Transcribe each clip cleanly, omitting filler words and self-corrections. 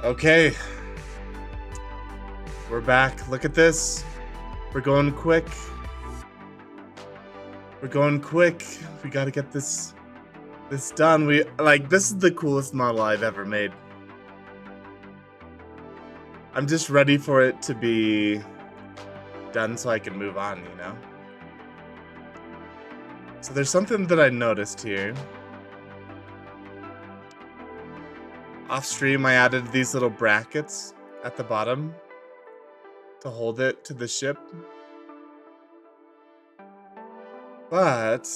Okay, we're back. Look at this. We're going quick. We're going quick. We gotta get this done. This is the coolest model I've ever made. I'm just ready for it to be done so I can move on, you know? So there's something that I noticed here. Off stream, I added these little brackets at the bottom to hold it to the ship. But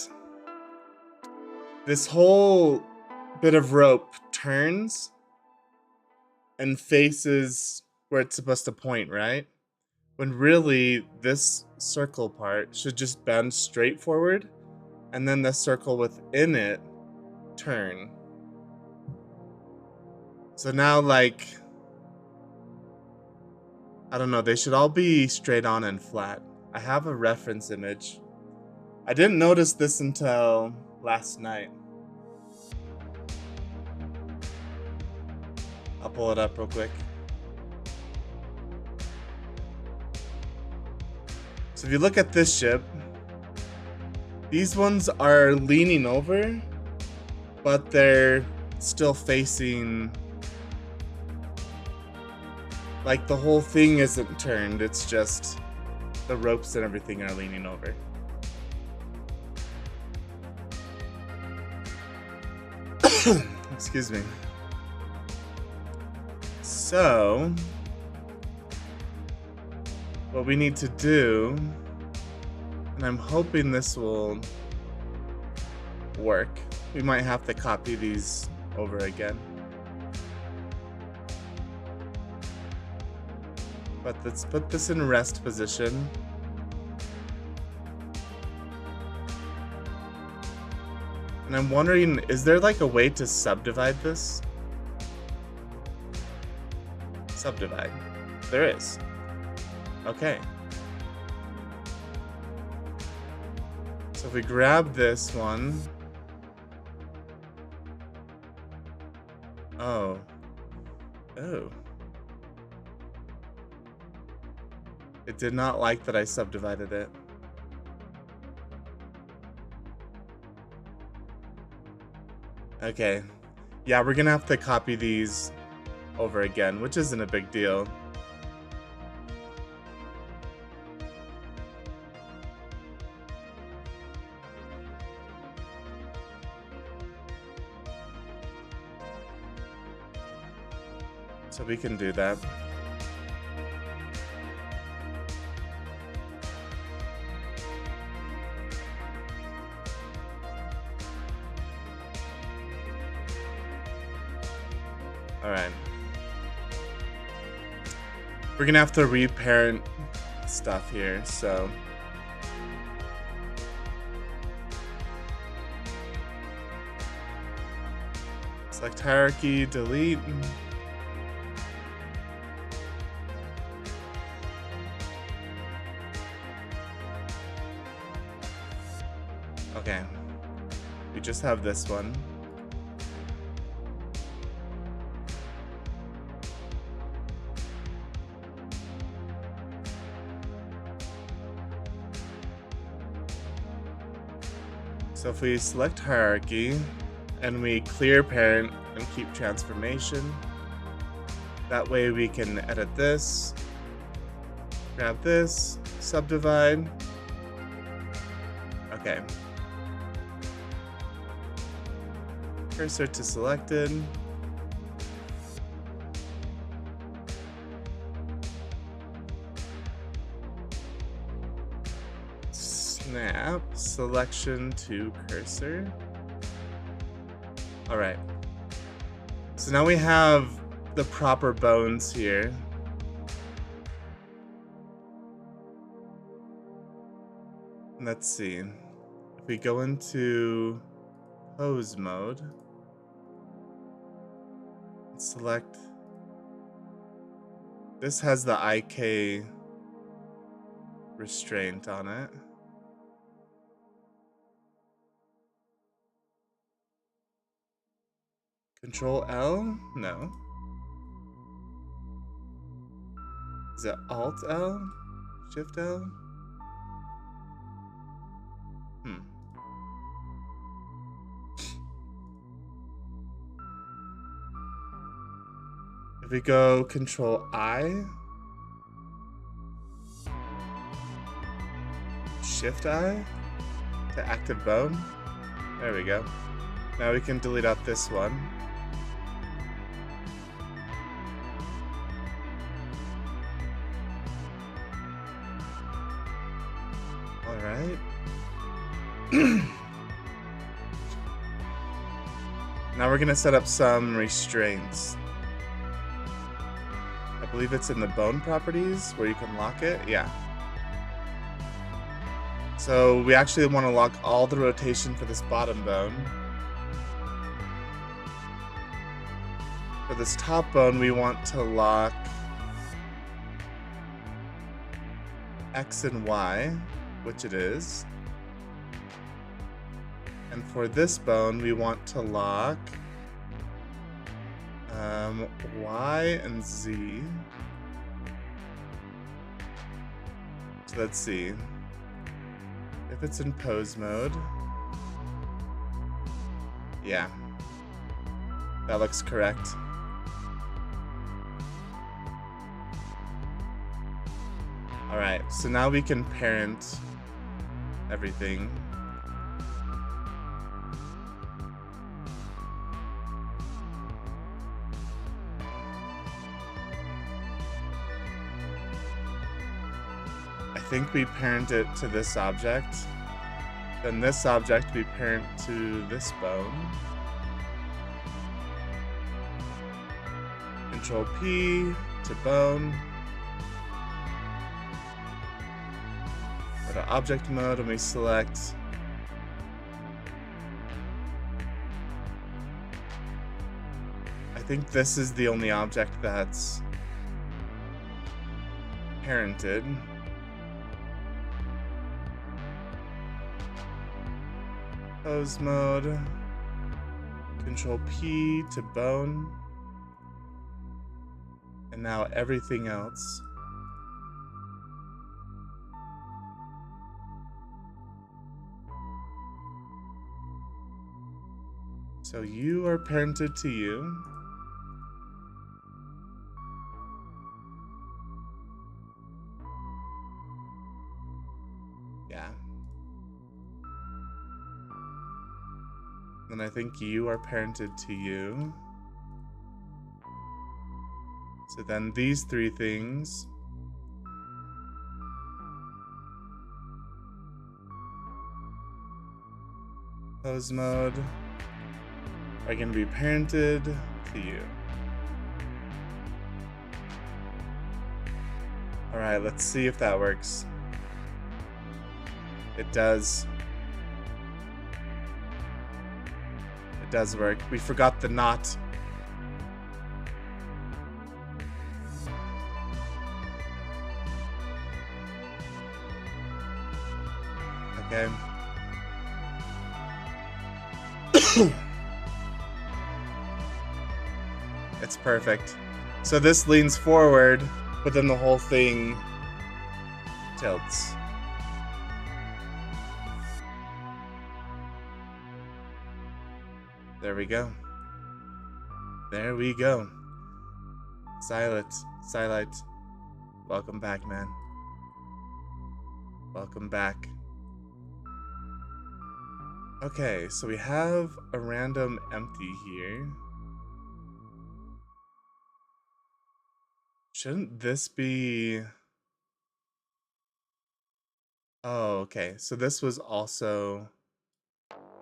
this whole bit of rope turns and faces where it's supposed to point, right? When really this circle part should just bend straight forward, and then the circle within it turn. So now, like, I don't know, they should all be straight on and flat. I have a reference image. I didn't notice this until last night. I'll pull it up real quick. So if you look at this ship, these ones are leaning over, but they're still facing, like the whole thing isn't turned, it's just the ropes and everything are leaning over. Excuse me. So, what we need to do, and I'm hoping this will work, we might have to copy these over again. But let's put this in rest position. And I'm wondering, is there like a way to subdivide this? Subdivide. There is. Okay. So if we grab this one. Oh. Oh. It did not like that I subdivided it. Okay. Yeah, we're gonna have to copy these over again, which isn't a big deal. So we can do that. Alright. We're gonna have to reparent stuff here, so. Select hierarchy, delete. Okay. We just have this one. So if we select hierarchy and we clear parent and keep transformation, that way we can edit this, grab this, subdivide. Okay. Cursor to selected. Snap selection to cursor. All right. So now we have the proper bones here. Let's see. If we go into pose mode, select. This has the IK restraint on it. Control L? No. Is it Alt L? Shift L? If we go Control I, Shift I to active bone. There we go. Now we can delete out this one. Alright. Now we're gonna set up some restraints. I believe it's in the bone properties where you can lock it. Yeah. So we actually want to lock all the rotation for this bottom bone. For this top bone, we want to lock X and Y, which it is. And for this bone, we want to lock Y and Z. So let's see. If it's in pose mode. Yeah. That looks correct. Alright, so now we can parent everything. I think we parent it to this object. Then this object we parent to this bone. Control P to bone. Go to object mode and we select I think this is the only object that's parented. Pose mode, Control P to bone, and now everything else. So you are parented to you. Yeah. Then I think you are parented to you. So then these three things. Pose mode are going to be parented to you. Alright, let's see if that works. It does. It does work. We forgot the knot. Okay. It's perfect. So this leans forward, but then the whole thing tilts. There we go. There we go. Silent. Welcome back, man. Welcome back. Okay, so we have a random empty here. Shouldn't this be... Oh, okay. So this was also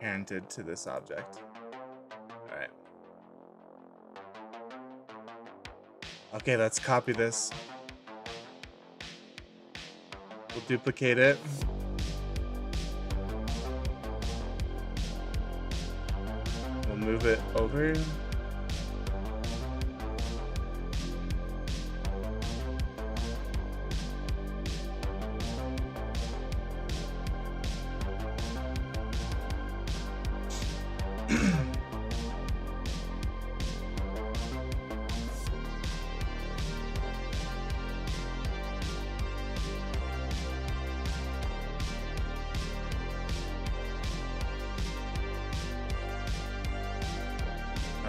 parented to this object. Alright. Okay, let's copy this. We'll duplicate it. We'll move it over.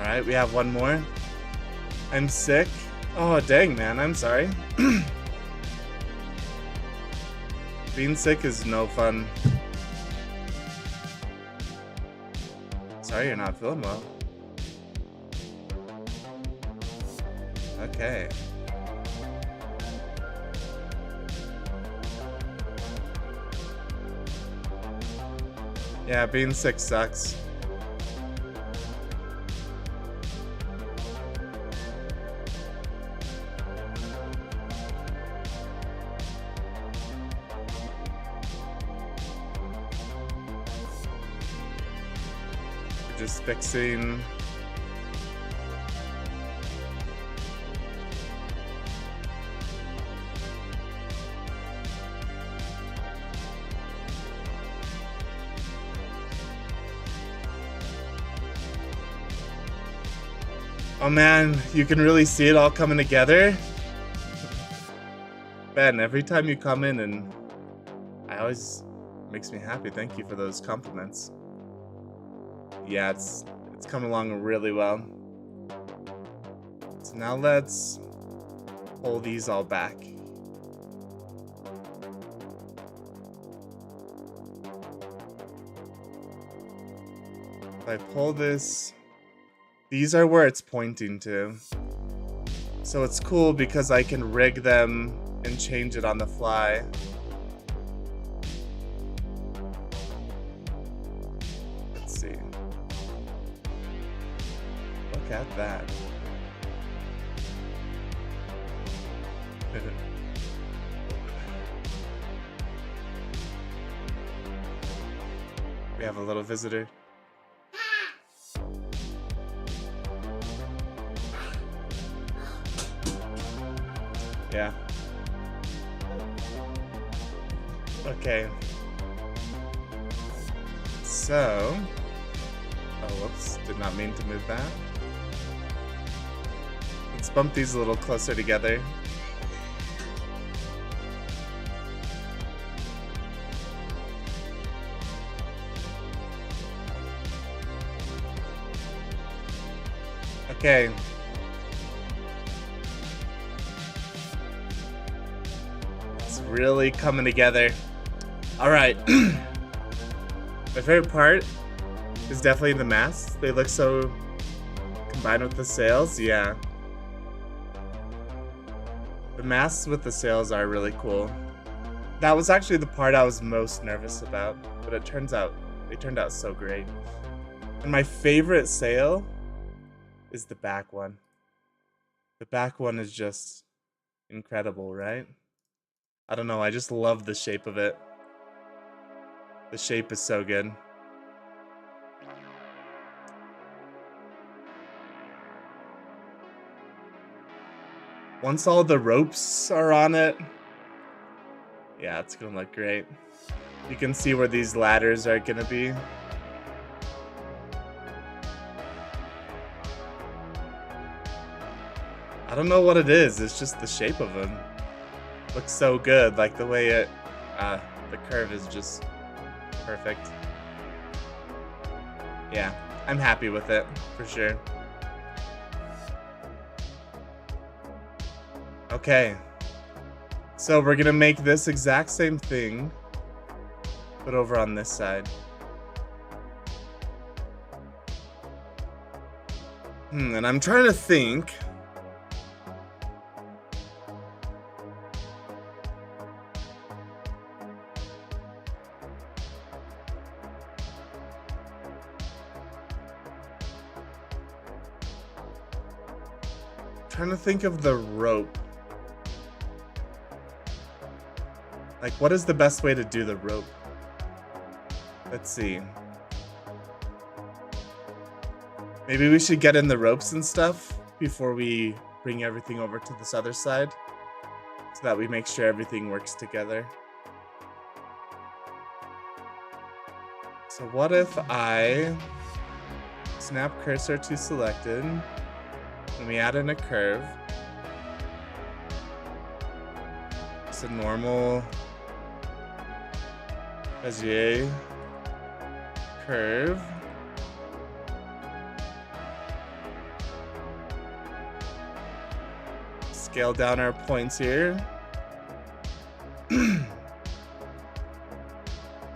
Alright, we have one more. I'm sick. Oh, dang, man. I'm sorry. Being sick is no fun. Sorry you're not feeling well. Okay. Yeah, being sick sucks. Just fixing. Oh man, you can really see it all coming together. Ben, every time you come in, and makes me happy. Thank you for those compliments. Yeah, it's coming along really well. So now let's pull these all back. If I pull this, these are where it's pointing to. So it's cool because I can rig them and change it on the fly. Let's see. Look at that. We have a little visitor. Yeah. Okay. So. Oh, whoops. Did not mean to move that. Let's bump these a little closer together. Okay. Really coming together. All right. My favorite part is definitely the masks. They look so combined with the sails. Yeah. The masks with the sails are really cool. That was actually the part I was most nervous about, but it turns out they turned out so great. And my favorite sail is the back one. The back one is just incredible, right? I don't know, I just love the shape of it. The shape is so good. Once all the ropes are on it, yeah, it's gonna look great. You can see where these ladders are gonna be. I don't know what it is, it's just the shape of them. Looks so good, like the way it, the curve is just perfect. Yeah, I'm happy with it, for sure. Okay, so we're gonna make this exact same thing, but over on this side. And I'm trying to think. Trying to think of the rope. Like, what is the best way to do the rope? Let's see. Maybe we should get in the ropes and stuff before we bring everything over to this other side, so that we make sure everything works together. So what if I snap cursor to selected, and we add in a curve. It's a normal Bezier curve. scale down our points here. And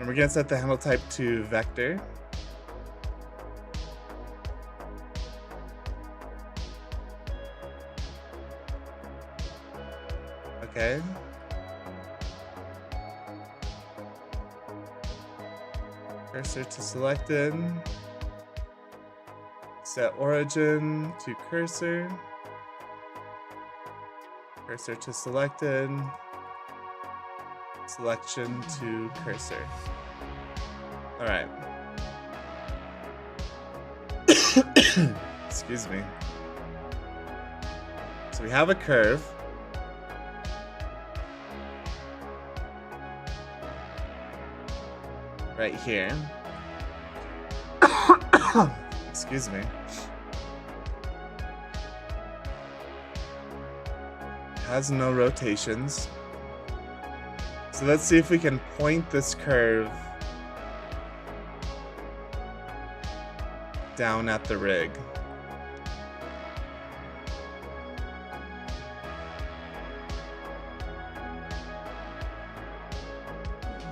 we're gonna set the handle type to vector. Okay. Cursor to selected. Set origin to cursor. Cursor to selected. Selection to cursor. All right. Excuse me. So we have a curve. Right here. Excuse me. Has no rotations. So let's see if we can point this curve down at the rig.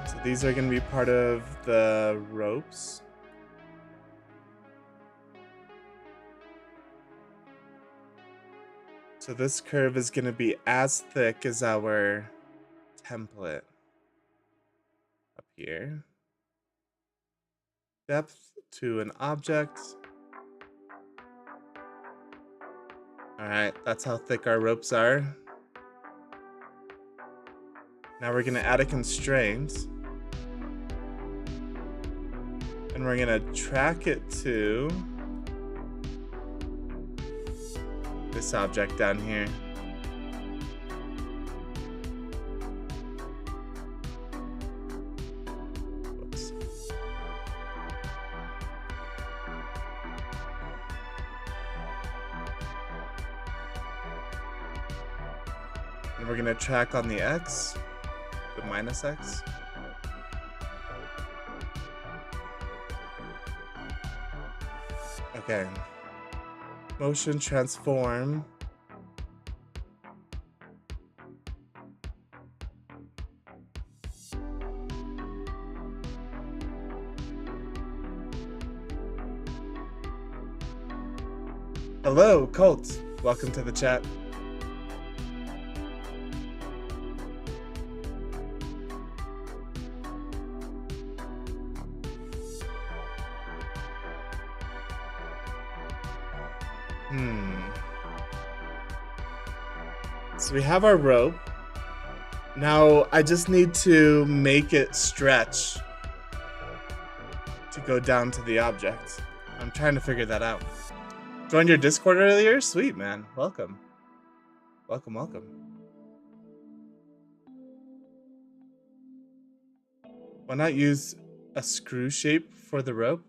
So these are going to be part of the ropes. So this curve is going to be as thick as our template up here. Depth to an object. All right, that's how thick our ropes are. Now we're going to add a constraint. And we're going to track it to this object down here. Whoops. And we're going to track on the X, the minus X. Okay. Motion transform. Hello, Colt. Welcome to the chat. So we have our rope. Now I just need to make it stretch to go down to the object. I'm trying to figure that out. Joined your Discord earlier? Sweet, man. Welcome. Welcome, welcome. Why not use a screw shape for the rope?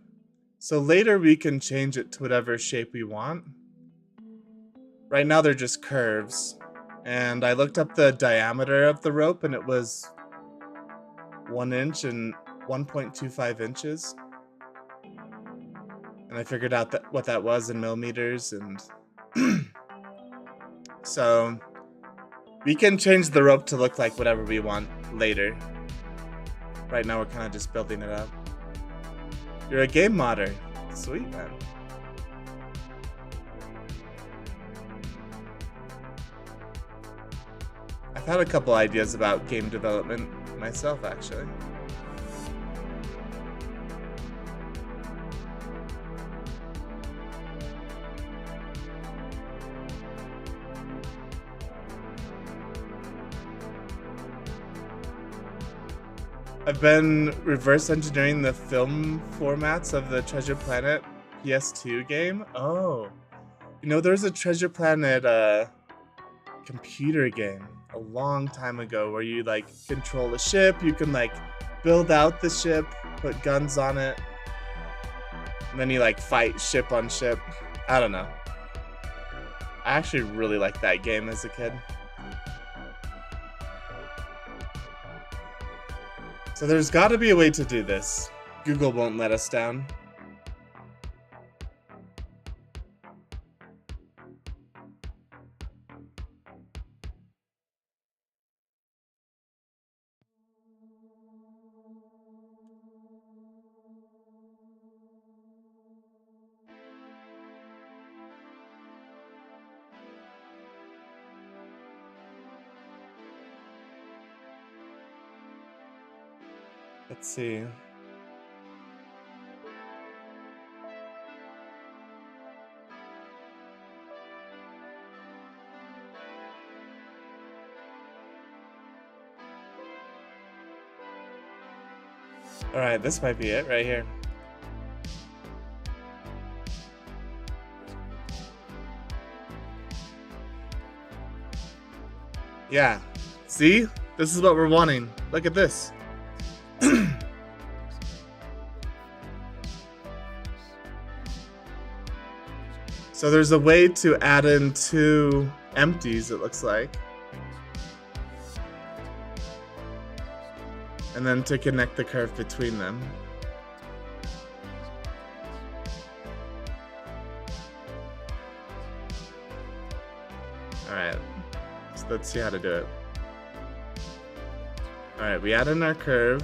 So later we can change it to whatever shape we want. Right now they're just curves. And I looked up the diameter of the rope and it was 1 inch and 1.25 inches. And I figured out what that was in millimeters, and so we can change the rope to look like whatever we want later. Right now we're kind of just building it up. You're a game modder. Sweet, man. I've had a couple ideas about game development myself, actually. I've been reverse engineering the film formats of the Treasure Planet PS2 game. Oh, you know, there's a Treasure Planet computer game a long time ago where you like control a ship, you can like build out the ship, put guns on it, and then you like fight ship on ship. I don't know. I actually really liked that game as a kid. So there's got to be a way to do this. Google won't let us down. Let's see. All right, this might be it right here. Yeah. See? This is what we're wanting. Look at this. So there's a way to add in 2 empties, it looks like. And then to connect the curve between them. Alright, so let's see how to do it. Alright, we add in our curve.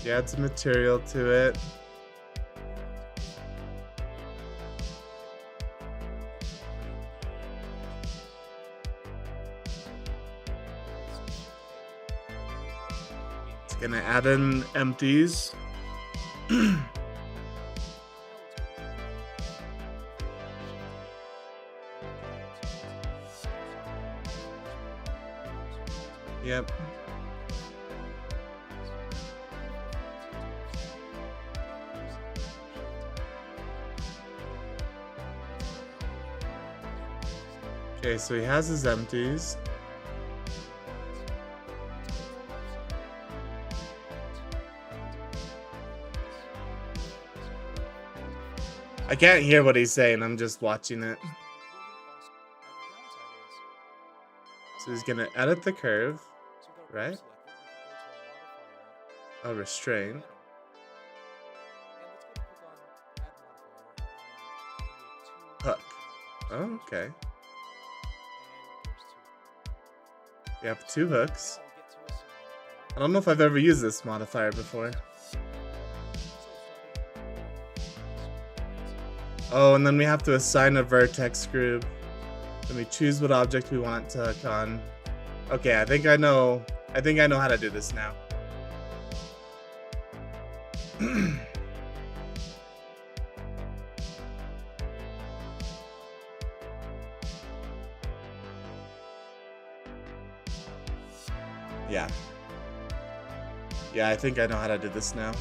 You add some material to it. It's gonna add in empties. Yep. Okay, so he has his empties. I can't hear what he's saying, I'm just watching it. So he's gonna edit the curve, right? Oh, restraint. Hook. Oh, okay. We have 2 hooks. I don't know if I've ever used this modifier before. Oh, and then we have to assign a vertex group. Then we choose what object we want it to hook on. Okay, I think I know how to do this now. Yeah. Yeah, I think I know how to do this now.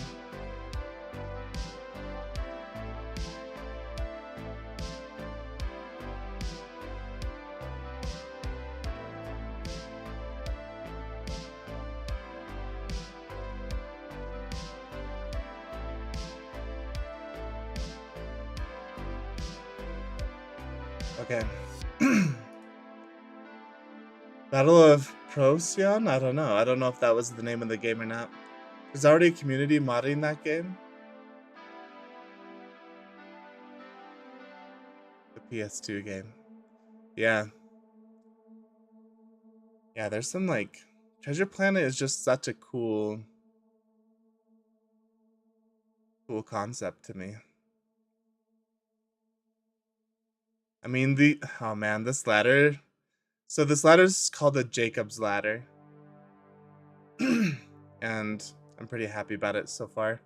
Okay. Battle of Procyon? I don't know. I don't know if that was the name of the game or not. There's already a community modding that game. The PS2 game. Yeah. Yeah, there's some like... Treasure Planet is just such a cool concept to me. I mean, oh man, this ladder. So this ladder is called the Jacob's Ladder. And I'm pretty happy about it so far.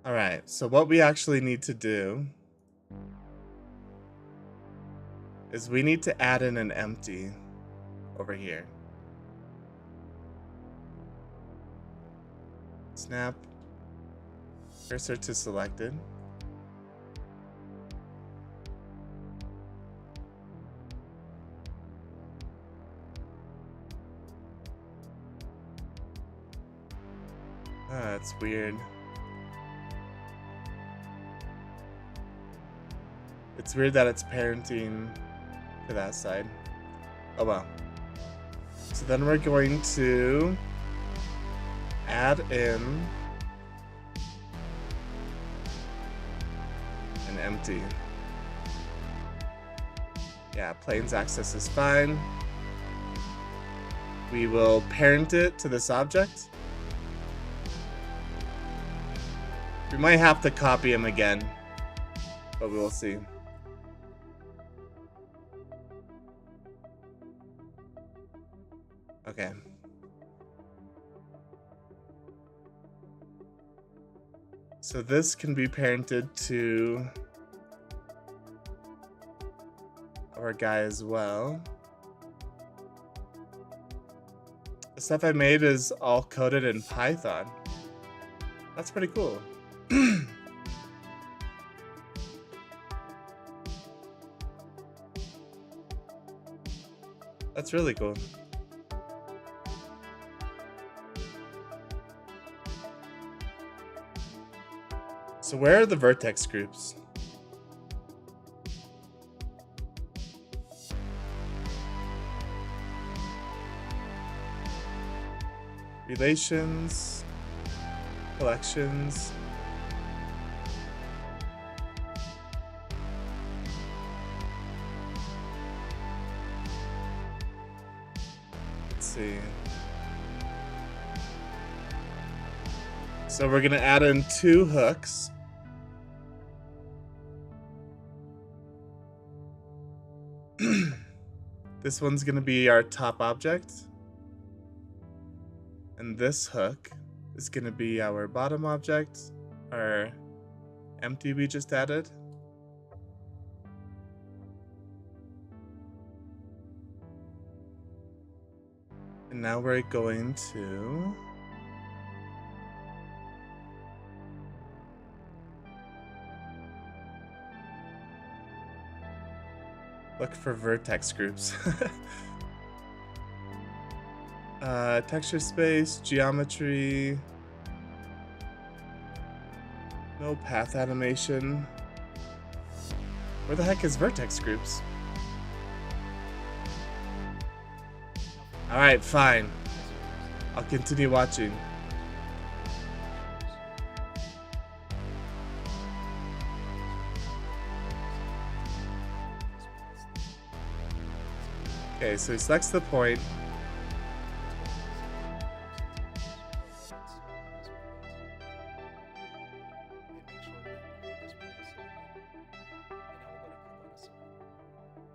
Alright, so what we actually need to do is we need to add in an empty over here. Snap cursor to selected. Ah, that's weird. It's weird that it's parenting to that side. Oh well. So then we're going to add in an empty. Yeah, planes access is fine. We will parent it to this object. We might have to copy him again, but we will see. Okay. So this can be parented to our guy as well. The stuff I made is all coded in Python. That's pretty cool. That's really cool. So where are the vertex groups? Relations, collections. Let's see. So we're gonna add in 2 hooks. This one's gonna be our top object. And this hook is gonna be our bottom object, our empty we just added. And now we're going to look for vertex groups. Texture space, geometry, no path animation. Where the heck is vertex groups? Alright, fine. I'll continue watching. Okay, so he selects the point.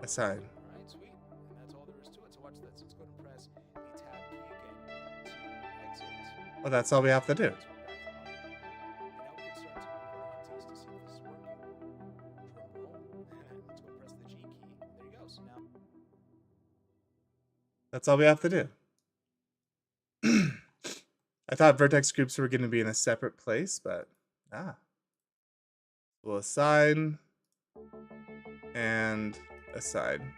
Assign. Alright, sweet. And that's all there is to it. So watch this. Let's go and press the tab key again to exit. Oh, that's all we have to do. And now we can start to move our huntings to see if this is working. Drum roll. Let's go press the G key. There you go. So now That's all we have to do. I thought vertex groups were going to be in a separate place, but we'll assign and assign.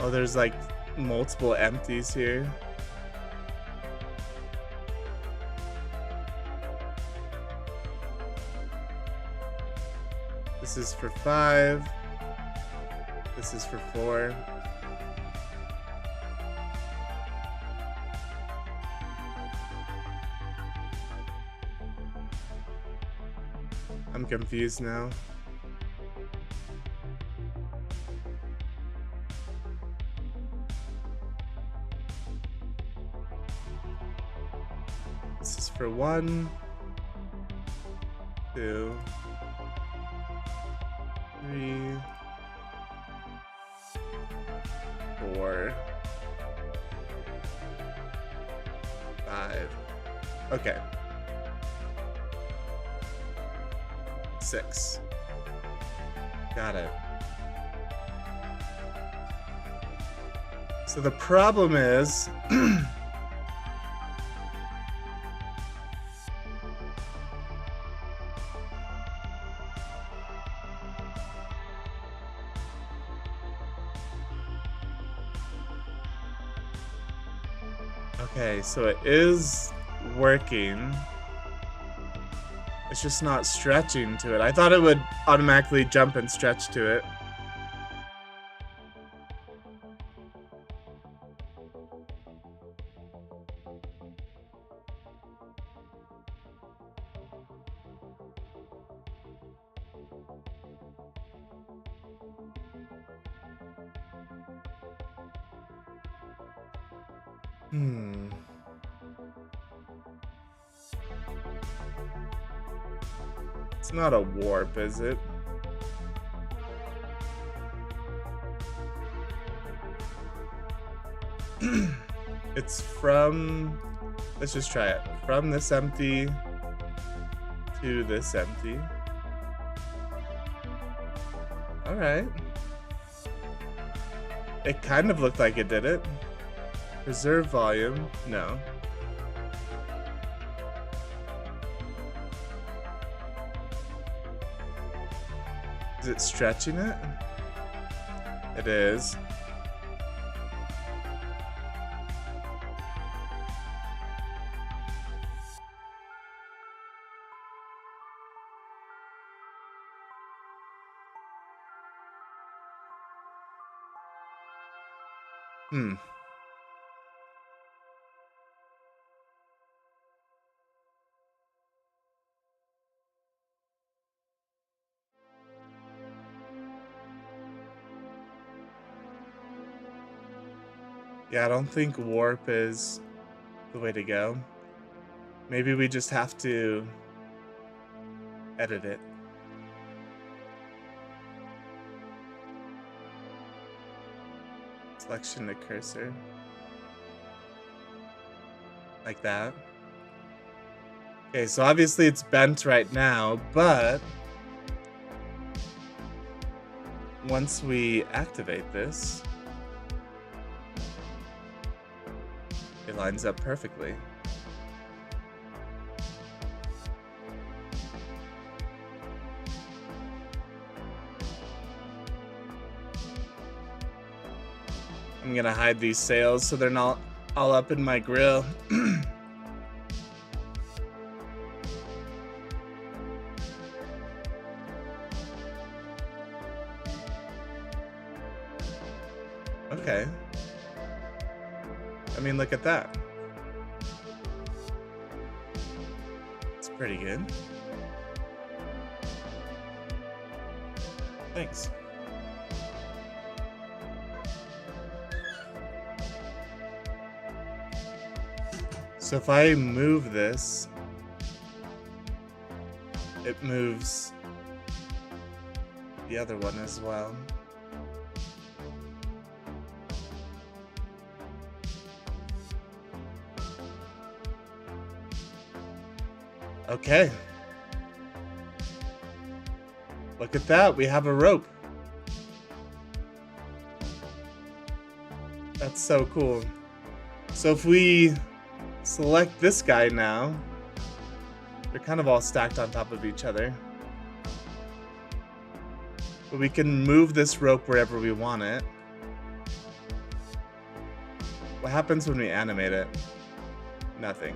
Oh, there's like multiple empties here. This is for 5. This is for 4. I'm confused now. This is for 1, 2, 3, 4, 5. Okay. 6. Got it. So the problem is okay, so it is working. It's just not stretching to it. I thought it would automatically jump and stretch to it. Hmm. It's not a warp, is it? It's from... Let's just try it. From this empty to this empty. Alright. It kind of looked like it did it. Preserve volume. No. Is it stretching it? It is. Hmm. Yeah, I don't think warp is the way to go. Maybe we just have to edit it. Selection to cursor. Like that. Okay, so obviously it's bent right now, but once we activate this, it lines up perfectly. I'm gonna hide these sails so they're not all up in my grill. Okay. I mean, look at that. It's pretty good. Thanks. So if I move this, it moves the other one as well. Okay. Look at that, we have a rope. That's so cool. So if we select this guy now, they're kind of all stacked on top of each other. But we can move this rope wherever we want it. What happens when we animate it? Nothing.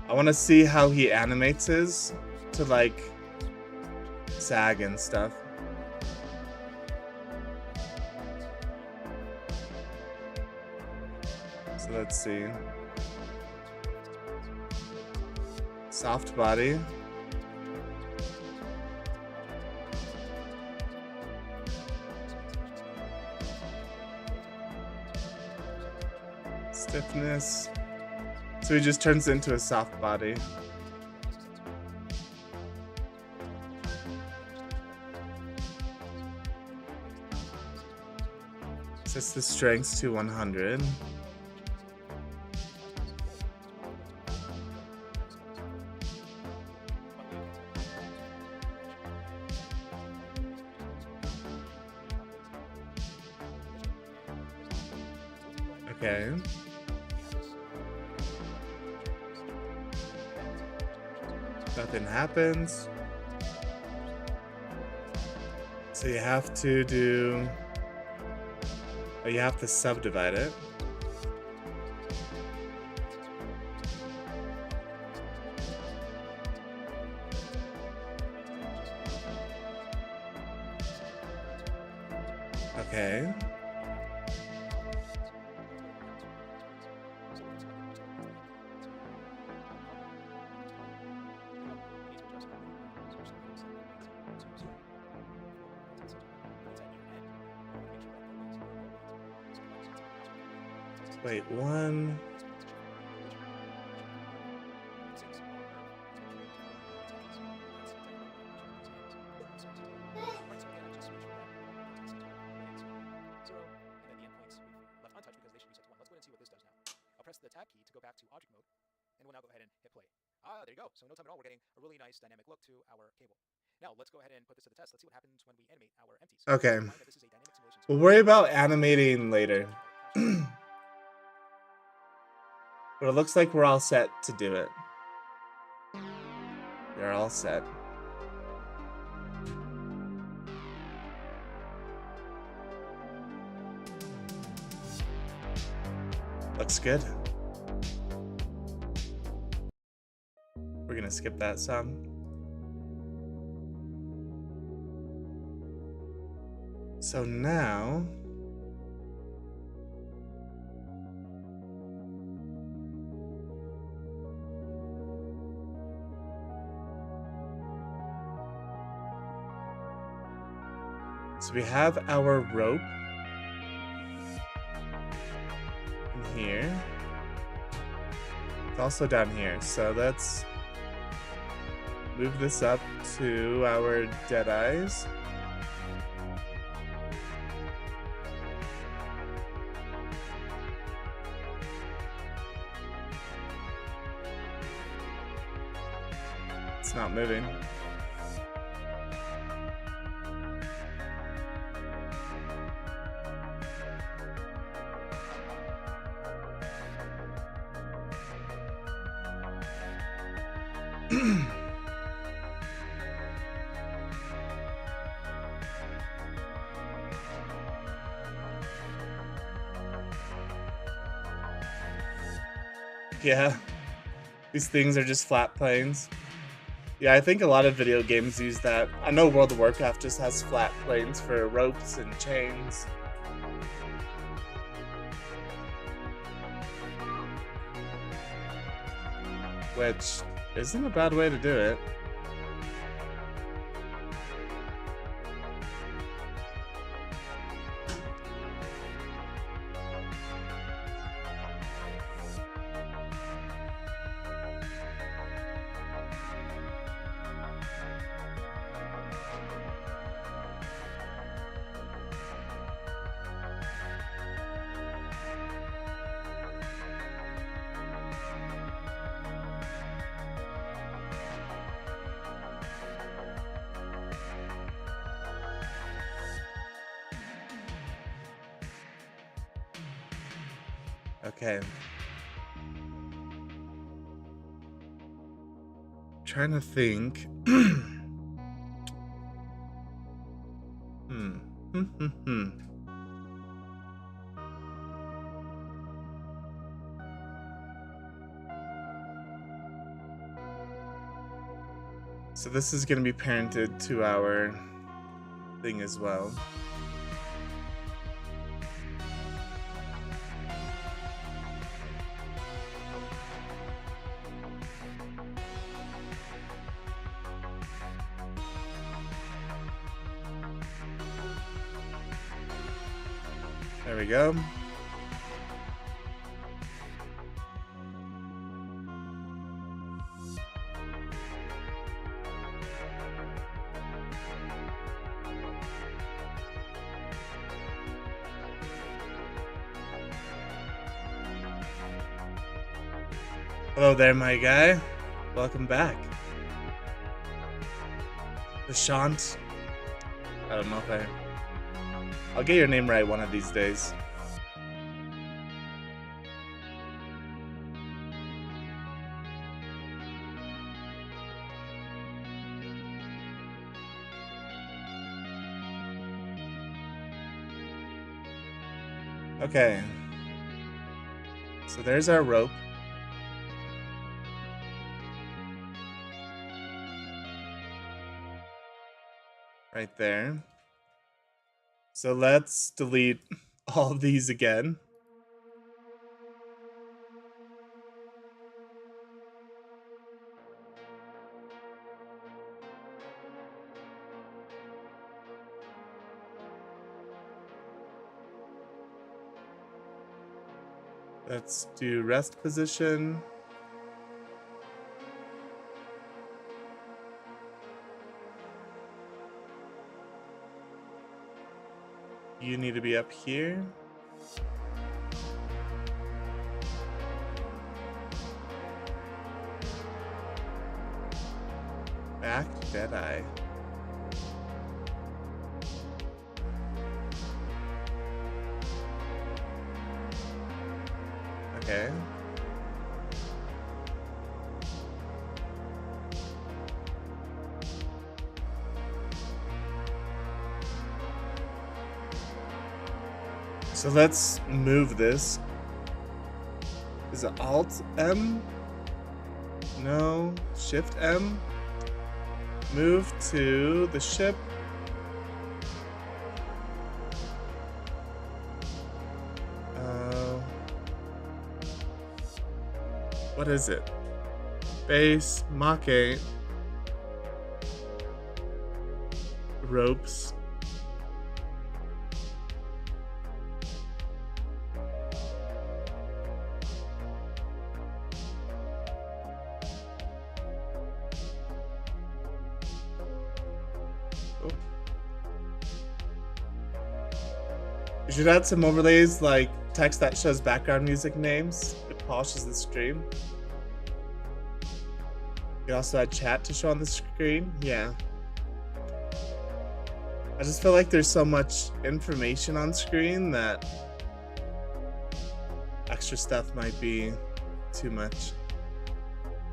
I want to see how he animates his to like sag and stuff. So let's see. Soft body. Stiffness. So he just turns into a soft body. Sets the strength to 100. Okay. Nothing happens. So you have to do... Oh, you have to subdivide it. Okay. Wait, one. Press the tab key to go back to object mode, and we'll now go ahead and hit play. Ah, there you go. So no time at all, we're getting a really nice dynamic look to our cable. Now let's go ahead and put this to the test. Let's see what happens when we animate our empties. Okay. This is a dynamic simulation. We'll worry about animating later. But it looks like we're all set to do it. We're all set. Looks good. We're gonna skip that song. So now... So we have our rope in here. It's also down here. So let's move this up to our dead eyes. It's not moving. Yeah, these things are just flat planes. Yeah, I think a lot of video games use that. I know World of Warcraft just has flat planes for ropes and chains. Which isn't a bad way to do it. Okay. Trying to think. So this is going to be parented to our thing as well. There we go. Hello there, my guy. Welcome back. Deshant. I don't know if I'll get your name right one of these days. Okay. So there's our rope. Right there. So let's delete all of these again. Let's do rest position. You need to be up here. Back, Deadeye. Okay. So let's move this. Is it Alt M? No. Shift M? Move to the ship. What is it? Base, Make, ropes. Oh. You should add some overlays like text that shows background music names. It polishes the stream. You can also add chat to show on the screen. Yeah. I just feel like there's so much information on screen that extra stuff might be too much.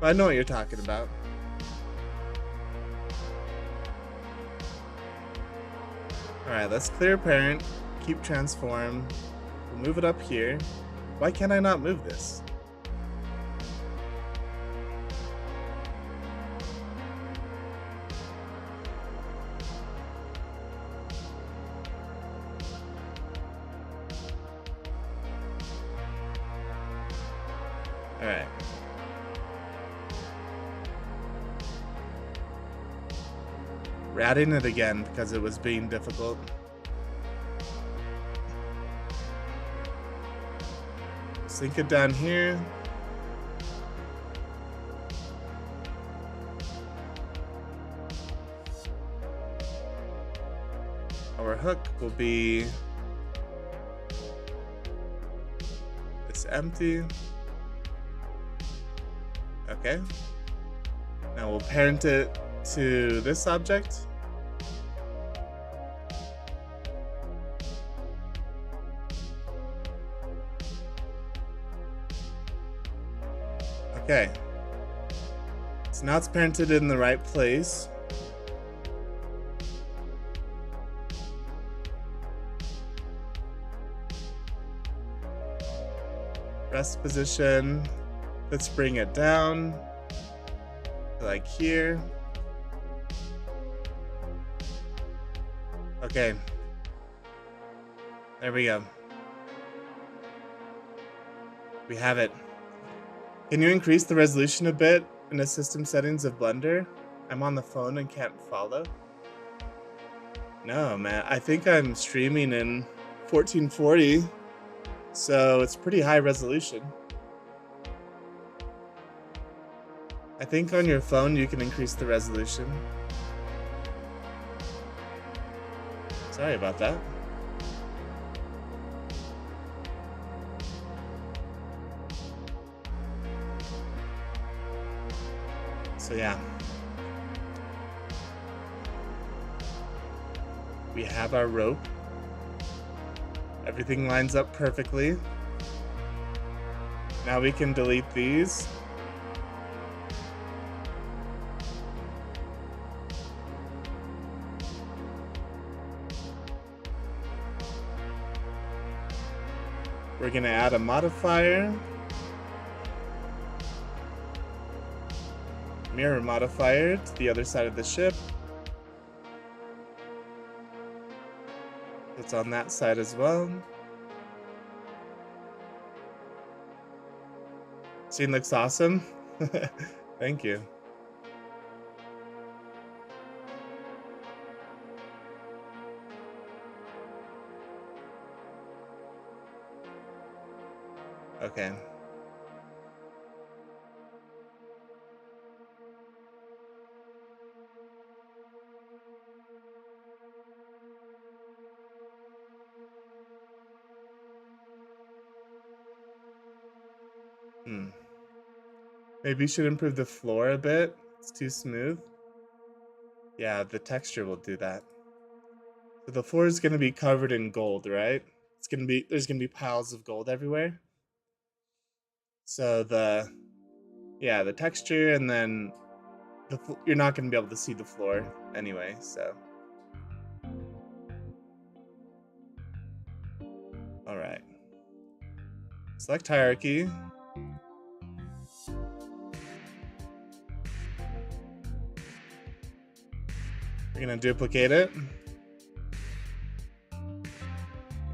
But I know what you're talking about. Alright, let's clear parent, keep transform, we'll move it up here. Why can't I not move this? Alright. We're adding it again because it was being difficult. Sink it down here. Our hook will be this empty. Okay. Now we'll parent it to this object. Okay. So now it's parented in the right place. Rest position. Let's bring it down. Like here. Okay. There we go. We have it. Can you increase the resolution a bit in the system settings of Blender? I'm on the phone and can't follow. No, man. I think I'm streaming in 1440, so it's pretty high resolution. I think on your phone you can increase the resolution. Sorry about that. So yeah. We have our rope. Everything lines up perfectly. Now we can delete these. We're gonna add a modifier. Mirror modifier to the other side of the ship. It's on that side as well. Scene looks awesome. Thank you. Okay. Hmm. Maybe you should improve the floor a bit. It's too smooth. Yeah, the texture will do that. So the floor is gonna be covered in gold, right? There's gonna be piles of gold everywhere. So the texture, and then you're not gonna be able to see the floor anyway. So, all right. Select hierarchy. We're gonna duplicate it.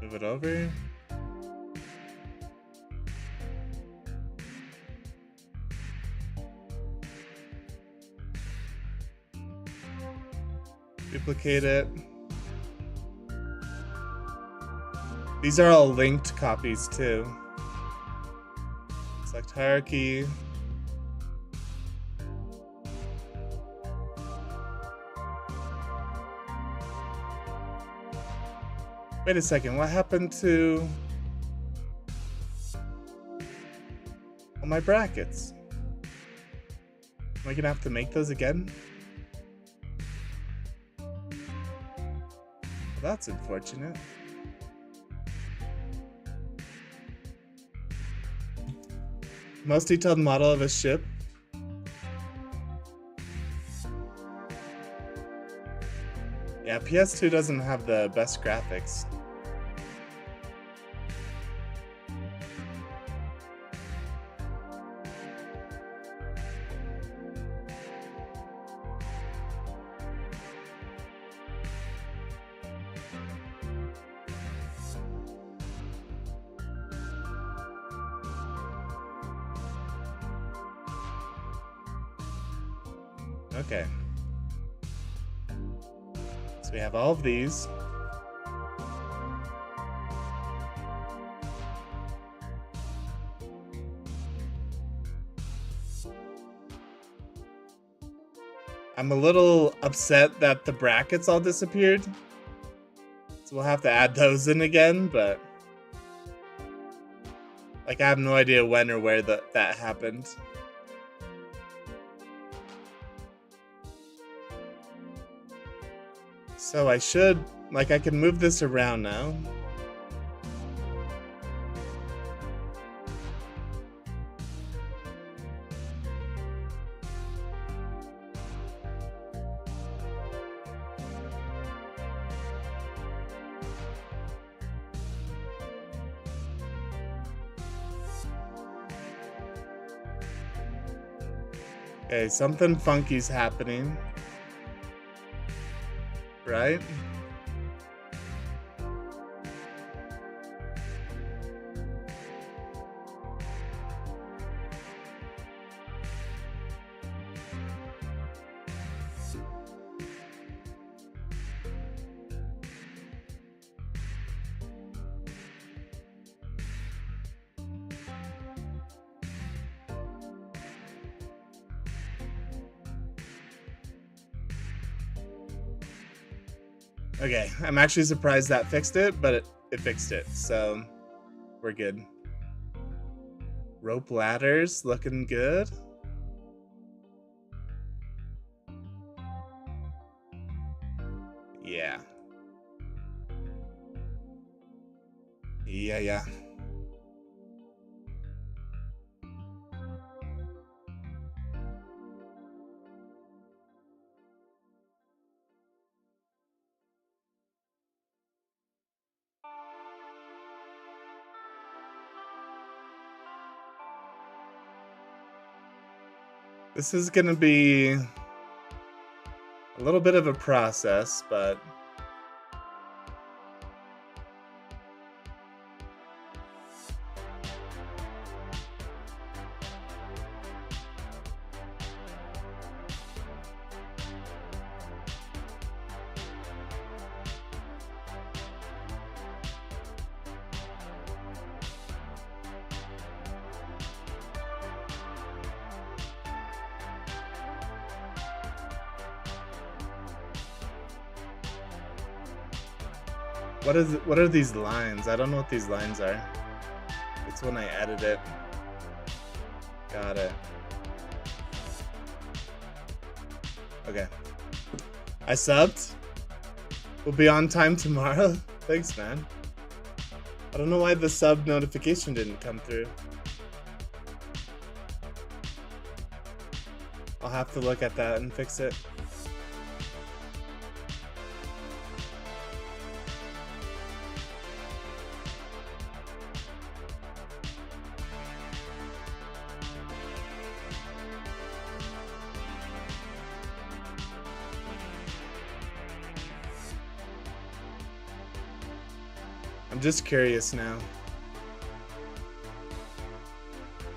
Move it over. Duplicate it. These are all linked copies too. Select hierarchy. Wait a second, what happened to all my brackets? Am I gonna have to make those again? Well, that's unfortunate. Most detailed model of a ship. Yeah, PS2 doesn't have the best graphics. Okay. So we have all of these. I'm a little upset that the brackets all disappeared. So we'll have to add those in again, but like I have no idea when or where that happened. So I can move this around now. Okay, something funky's happening. Right? Okay, I'm actually surprised that fixed it, but it fixed it, so we're good. Rope ladders looking good. Yeah. Yeah. This is gonna be a little bit of a process, but What are these lines? I don't know what these lines are. It's when I edit it. Got it. Okay. I subbed. We'll be on time tomorrow. Thanks, man. I don't know why the sub notification didn't come through. I'll have to look at that and fix it. I'm just curious now.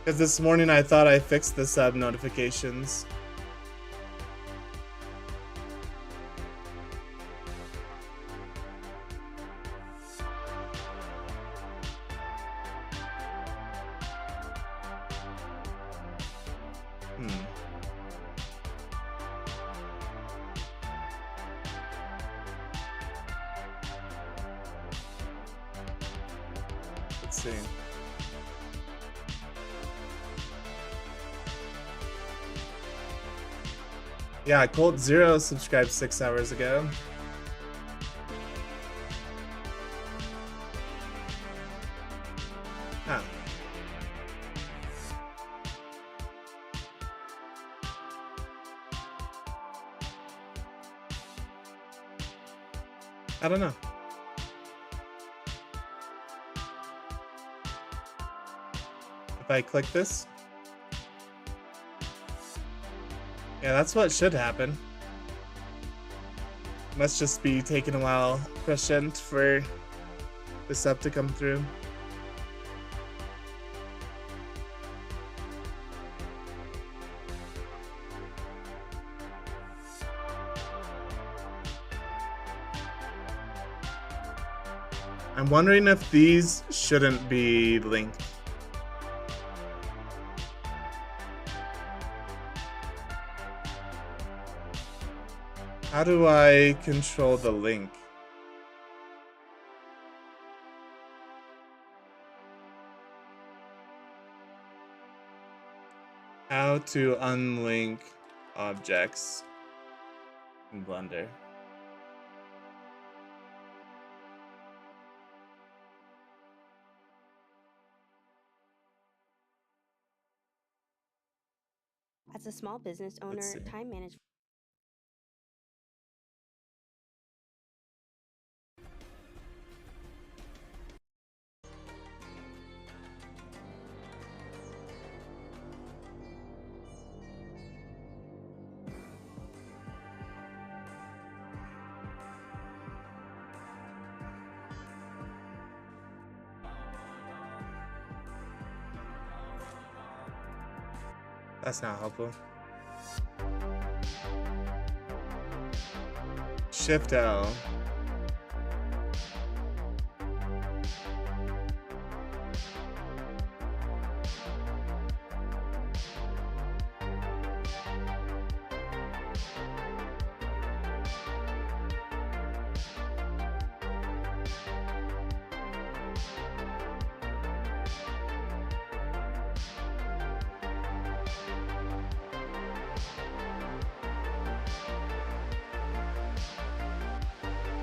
Because this morning I thought I fixed the sub notifications. Let's see. Yeah, Colt Zero subscribed 6 hours ago. Huh. I don't know. If I click this. Yeah, that's what should happen. Must just be taking a while, Crescent, for the sub to come through. I'm wondering if these shouldn't be linked. How do I control the link? How to unlink objects in Blender. As a small business owner, time management. That's not helpful. Shift L.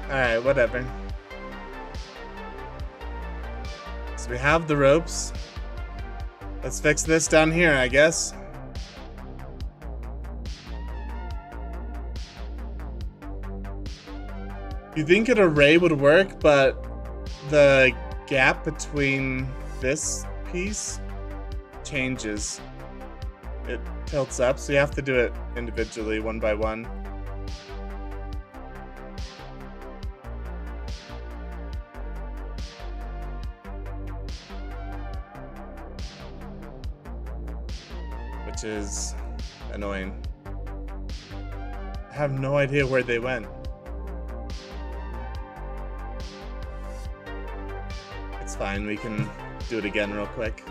Alright, whatever. So we have the ropes. Let's fix this down here, I guess. You think an array would work, but the gap between this piece changes. It tilts up, so you have to do it individually, one by one. Which is annoying. I have no idea where they went. It's fine, we can do it again real quick.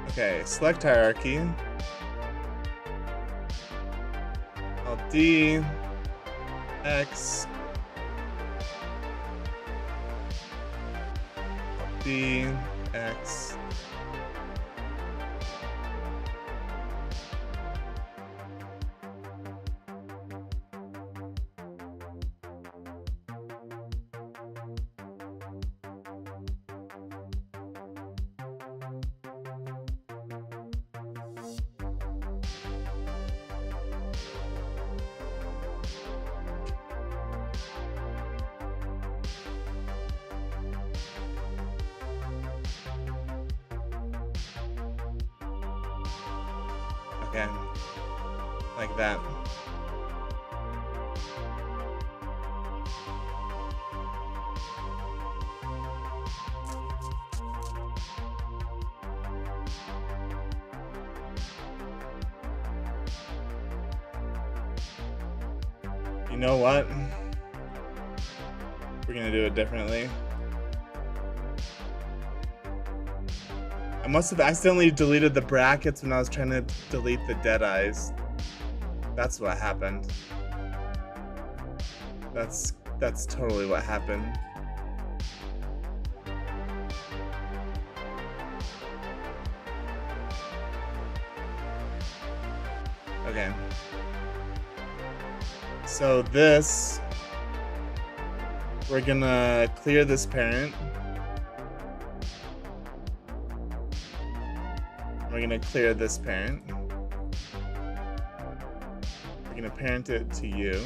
Okay, select hierarchy. I'll D, X, D, X. Okay, like that. You know what? We're gonna do it differently. I must have accidentally deleted the brackets when I was trying to delete the dead eyes. That's what happened. That's totally what happened. Okay. So this, we're gonna clear this parent. We're gonna clear this parent. We're gonna parent it to you.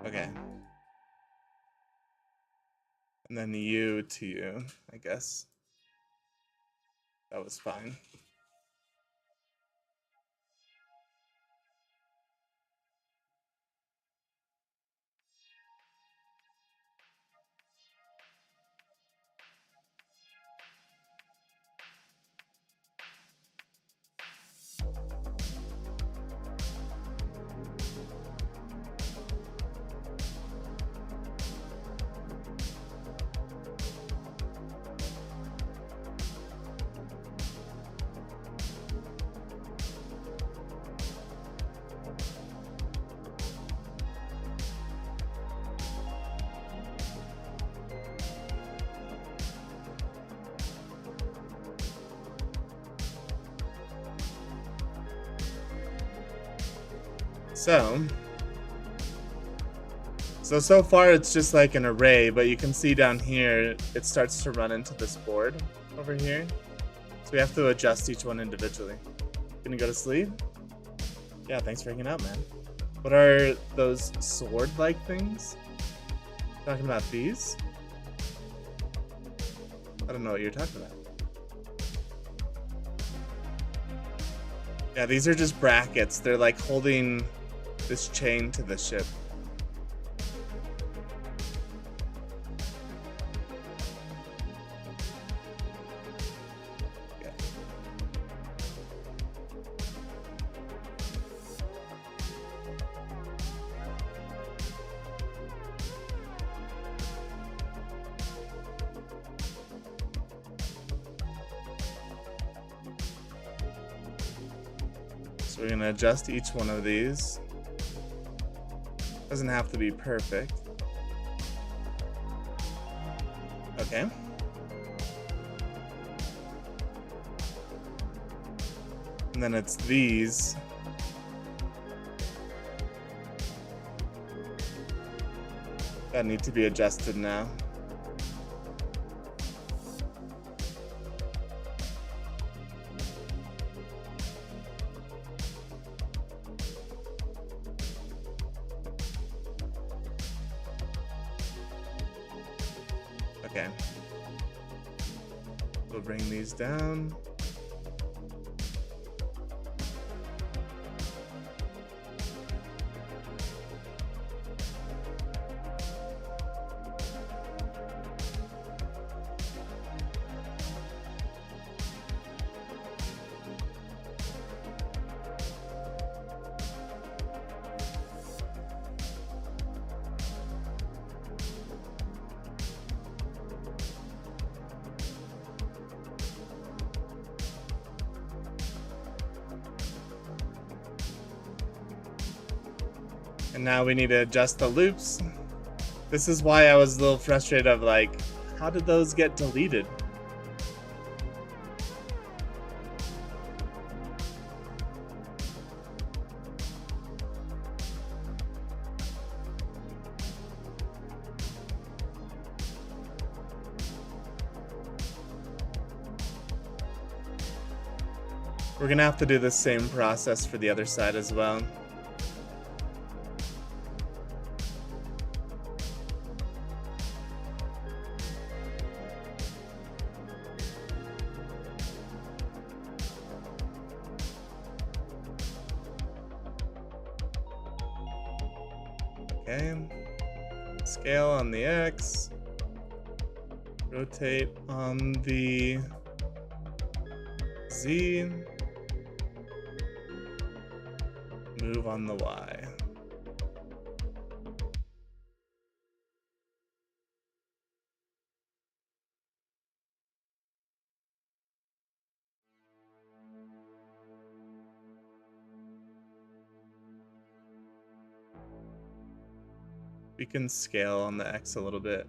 Okay. And then you to you, I guess. That was fine. So far it's just like an array, but you can see down here, it starts to run into this board over here. So we have to adjust each one individually. Gonna go to sleep? Yeah, thanks for hanging out, man. What are those sword-like things? Talking about these? I don't know what you're talking about. Yeah, these are just brackets. They're like holding this chain to the ship. Yeah. So we're gonna adjust each one of these. Doesn't have to be perfect. Okay. And then it's these. That need to be adjusted now. Okay. We'll bring these down. And now we need to adjust the loops. This is why I was a little frustrated of like, how did those get deleted? We're gonna have to do the same process for the other side as well. Okay, scale on the X, rotate on the Z, move on the Y. We can scale on the X a little bit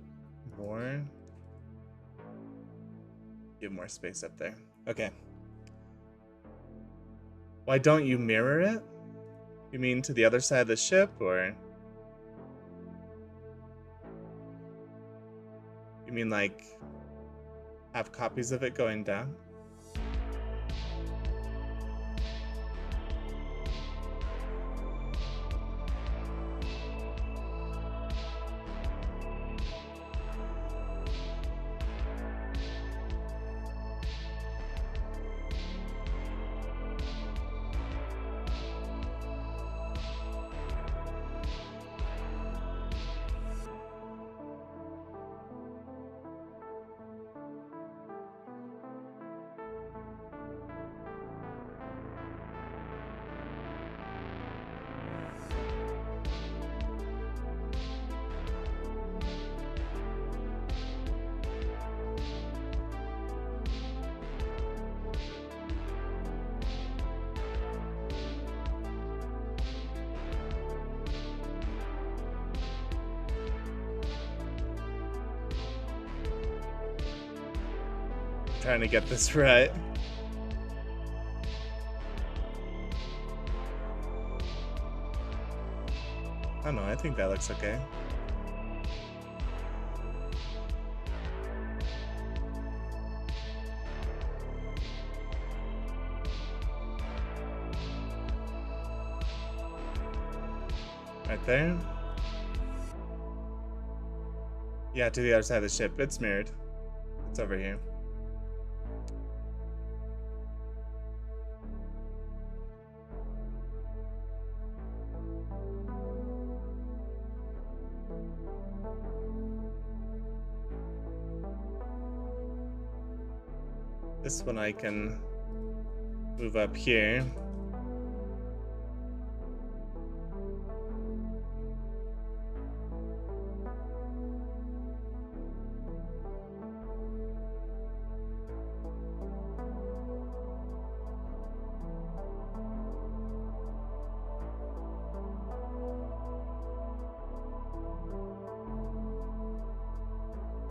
more. Give more space up there. Okay. Why don't you mirror it? You mean to the other side of the ship, or? You mean like have copies of it going down? Trying to get this right. I don't know, I think that looks okay. Right there. Yeah, to the other side of the ship. It's mirrored. It's over here. This one I can move up here.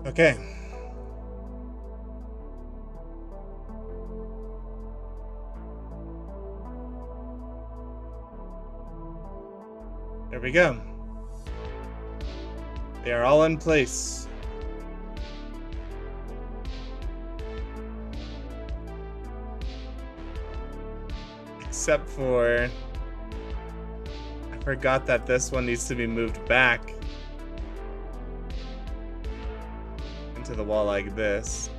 Okay. There we go. They are all in place. Except for, I forgot that this one needs to be moved back into the wall like this.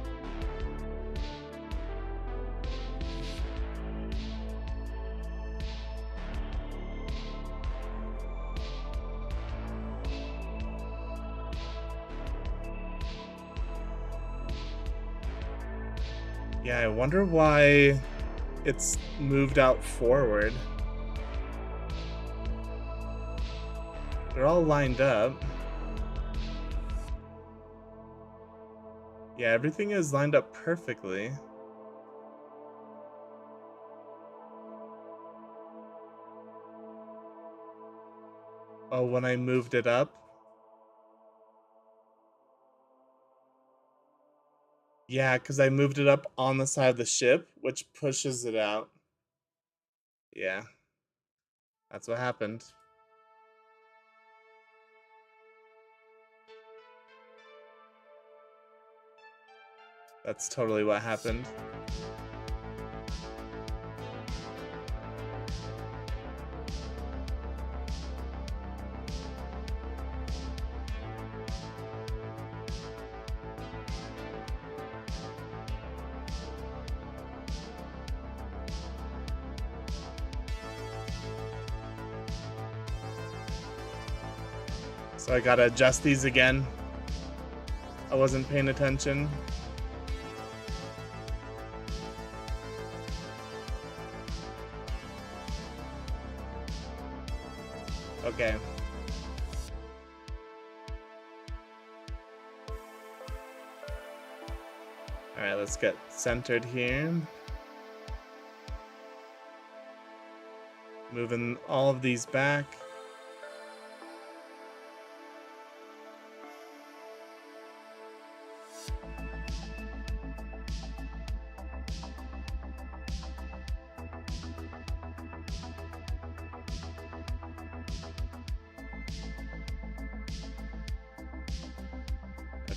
Yeah, I wonder why it's moved out forward. They're all lined up. Yeah, everything is lined up perfectly. Oh, when I moved it up? Yeah, because I moved it up on the side of the ship, which pushes it out. Yeah, that's what happened. That's totally what happened. So I gotta adjust these again. I wasn't paying attention. Okay. Alright, let's get centered here. Moving all of these back.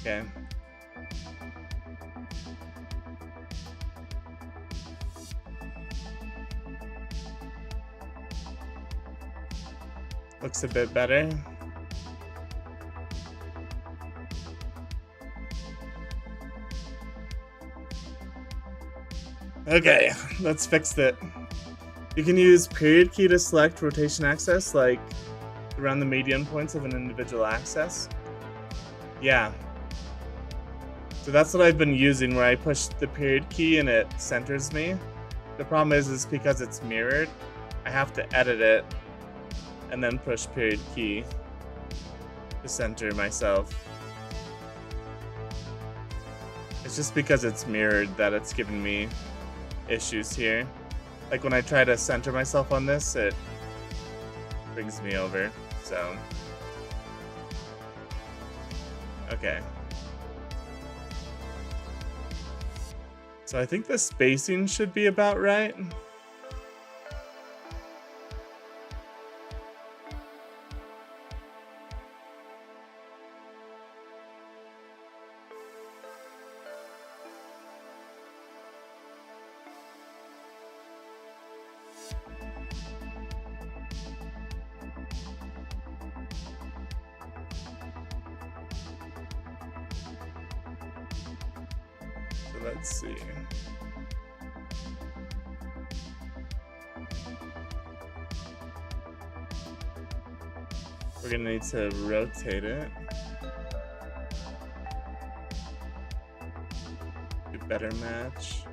Okay. Looks a bit better. Okay, let's fix it. You can use period key to select rotation axis, like around the median points of an individual axis. Yeah. So that's what I've been using, where I push the period key and it centers me. The problem is because it's mirrored, I have to edit it and then push period key to center myself. It's just because it's mirrored that it's giving me issues here. Like when I try to center myself on this, it brings me over, so. Okay. So I think the spacing should be about right. So let's see. We're gonna need to rotate it. Do better match.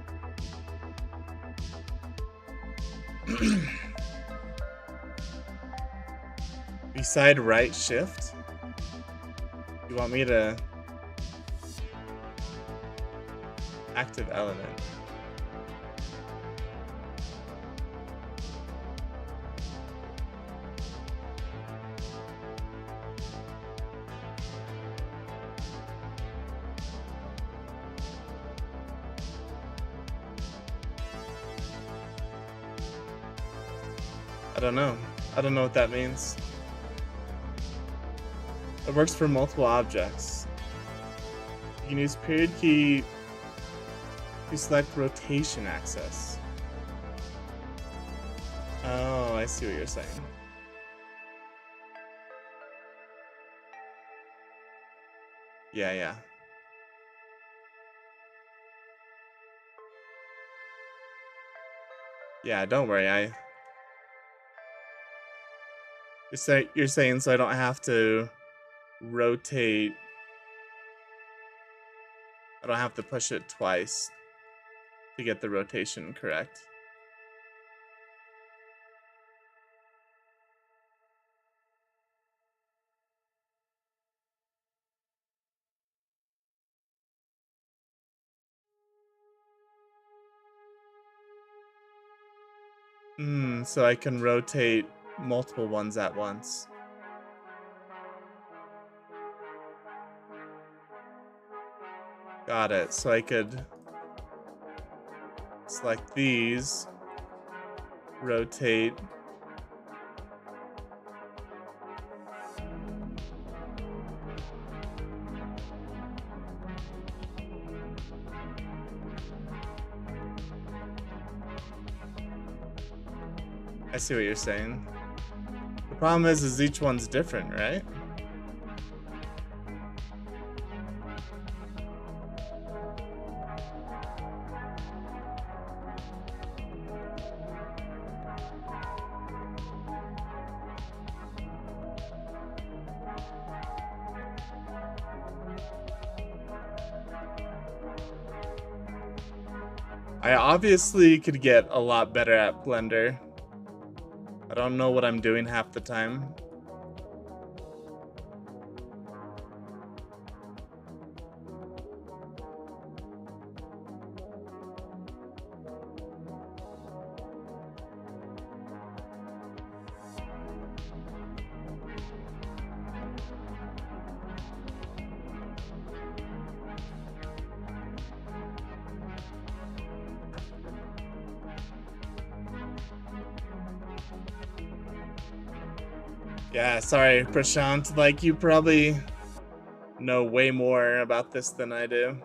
Beside right shift? You want me to active element? I don't know. I don't know what that means. It works for multiple objects. You can use period key to select rotation axis. Oh, I see what you're saying. Yeah. Yeah, don't worry. You're saying so I don't have to rotate. I don't have to push it twice to get the rotation correct. So I can rotate multiple ones at once. Got it. So I could select these, rotate. I see what you're saying. The problem is each one's different, right? I obviously could get a lot better at Blender. I don't know what I'm doing half the time. Yeah, sorry, Prashant. Like, you probably know way more about this than I do.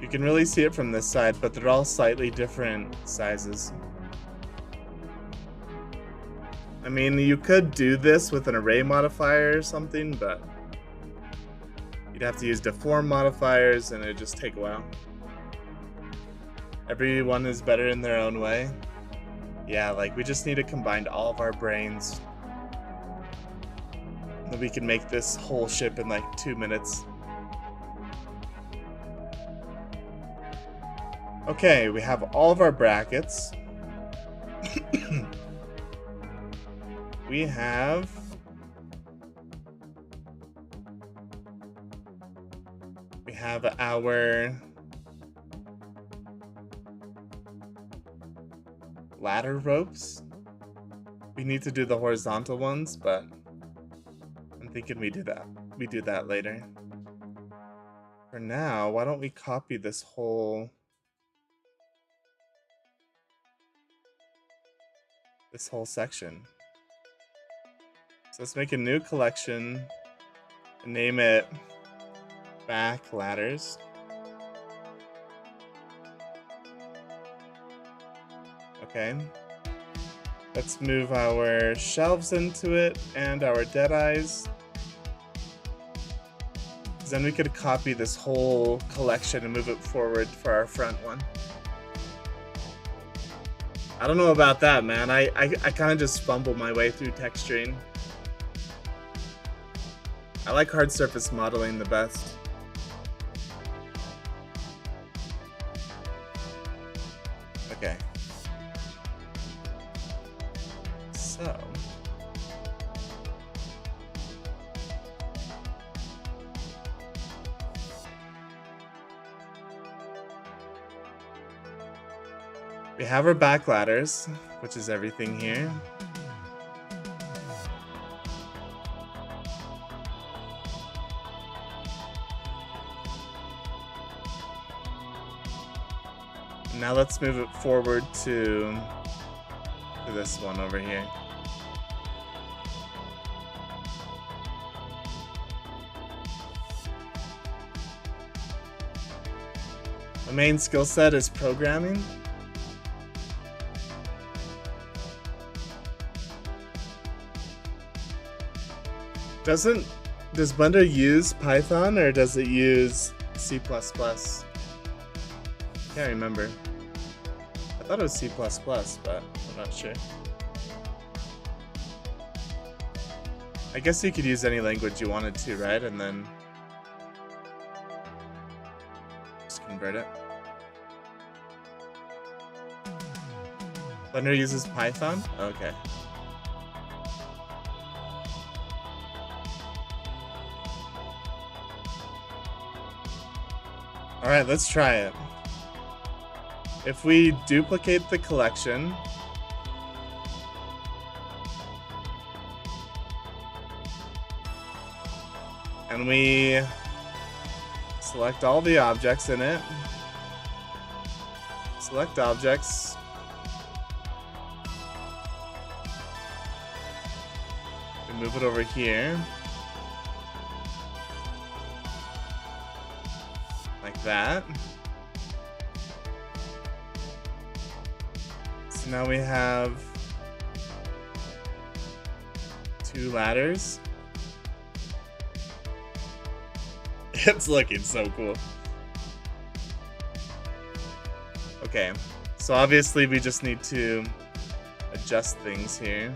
You can really see it from this side, but they're all slightly different sizes. I mean, you could do this with an array modifier or something, but you'd have to use deform modifiers and it'd just take a while. Everyone is better in their own way. Yeah, like, we just need to combine all of our brains. Then we can make this whole ship in like 2 minutes. Okay, we have all of our brackets. We have our ladder ropes. We need to do the horizontal ones, but I'm thinking we do that later. For now, why don't we copy this whole section. So let's make a new collection and name it Back Ladders. Okay. Let's move our shelves into it and our dead eyes. Then we could copy this whole collection and move it forward for our front one. I don't know about that, man. I kind of just fumble my way through texturing. I like hard surface modeling the best. Okay. So. We have our back ladders, which is everything here. Now let's move it forward to this one over here. My main skill set is programming. Does Blender use Python or does it use C++? Can't remember. I thought it was C++, but I'm not sure. I guess you could use any language you wanted to, right? And then just convert it. Blender uses Python? Okay. Alright, let's try it. If we duplicate the collection, and we select all the objects in it, select objects, we move it over here, like that. So now we have 2 ladders. It's looking so cool. Okay, so obviously we just need to adjust things here.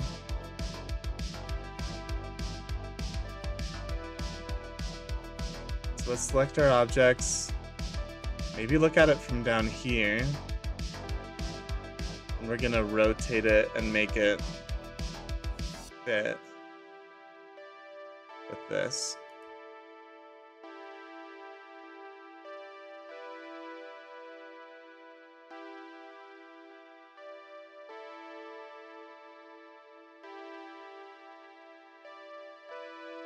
So let's select our objects. Maybe look at it from down here. And we're gonna rotate it and make it fit with this.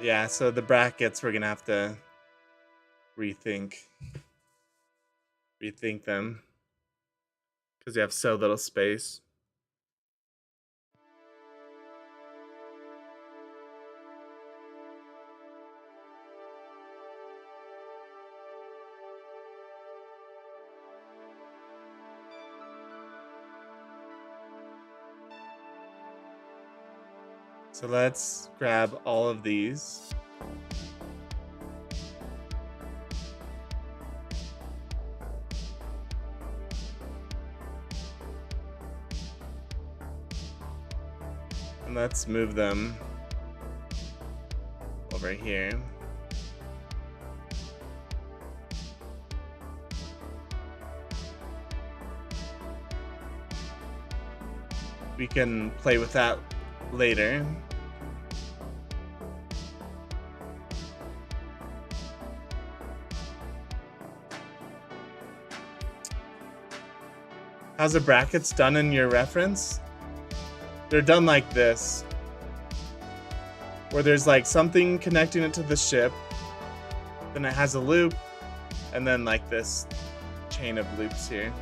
Yeah, so the brackets we're gonna have to rethink them because you have so little space. So let's grab all of these. And let's move them over here. We can play with that later. How's the brackets done in your reference? They're done like this, where there's like something connecting it to the ship, then it has a loop, and then like this chain of loops here.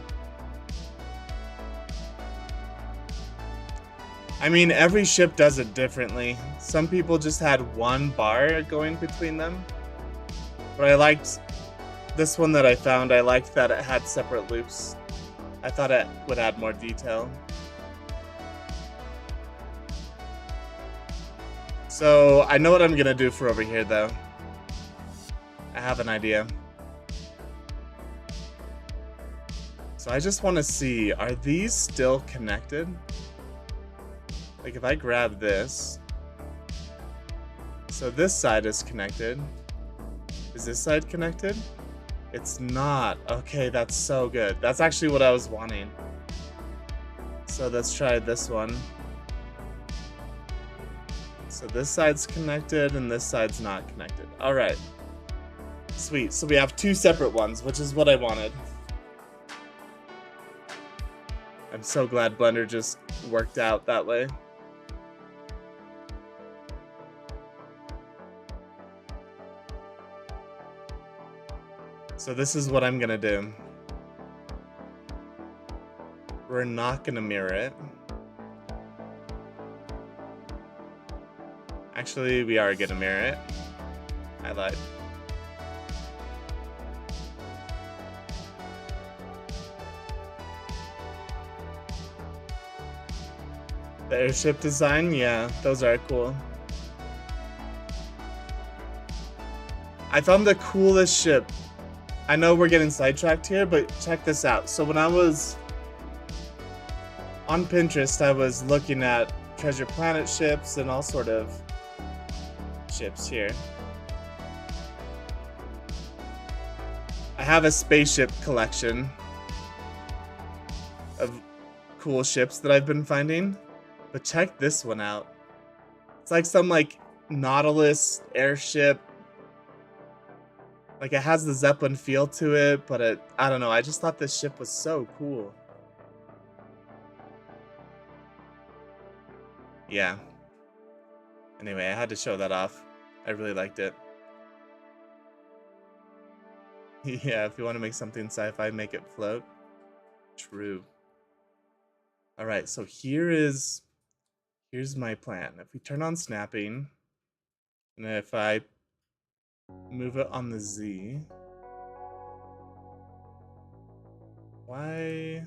I mean, every ship does it differently. Some people just had one bar going between them, but I liked this one that I found. I liked that it had separate loops. I thought it would add more detail. So I know what I'm gonna do for over here though. I have an idea. So I just want to see, are these still connected? Like if I grab this, so this side is connected. Is this side connected? It's not. Okay, that's so good. That's actually what I was wanting. So let's try this one. So this side's connected and this side's not connected. All right. Sweet. So we have 2 separate ones, which is what I wanted. I'm so glad Blender just worked out that way. So this is what I'm gonna do. We're not gonna mirror it. Actually, we are gonna mirror it. I lied. The airship design, yeah, those are cool. I found the coolest ship. I know we're getting sidetracked here, but check this out. So when I was on Pinterest, I was looking at Treasure Planet ships and all sort of ships here. I have a spaceship collection of cool ships that I've been finding, but check this one out. It's like some like Nautilus airship. Like it has the Zeppelin feel to it, but I don't know. I just thought this ship was so cool. Yeah. Anyway, I had to show that off. I really liked it. Yeah, if you want to make something sci-fi, make it float. True. All right, so here's my plan. If we turn on snapping, and if I move it on the Z, why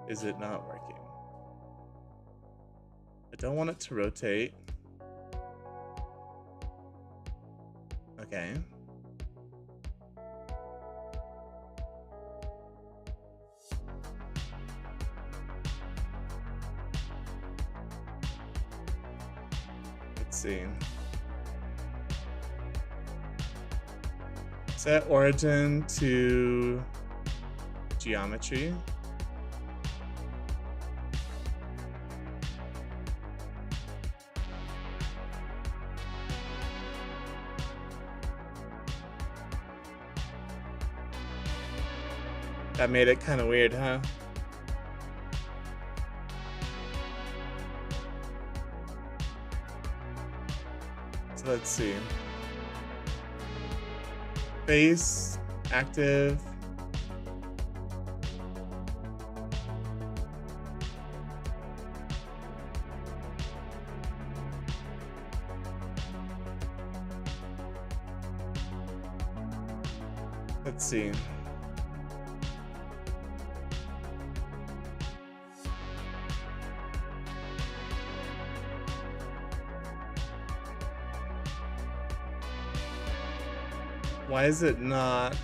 is it not working? I don't want it to rotate. Okay. Let's see. Set origin to geometry. That made it kind of weird, huh? So let's see. Face, active. Let's see. Why is it not?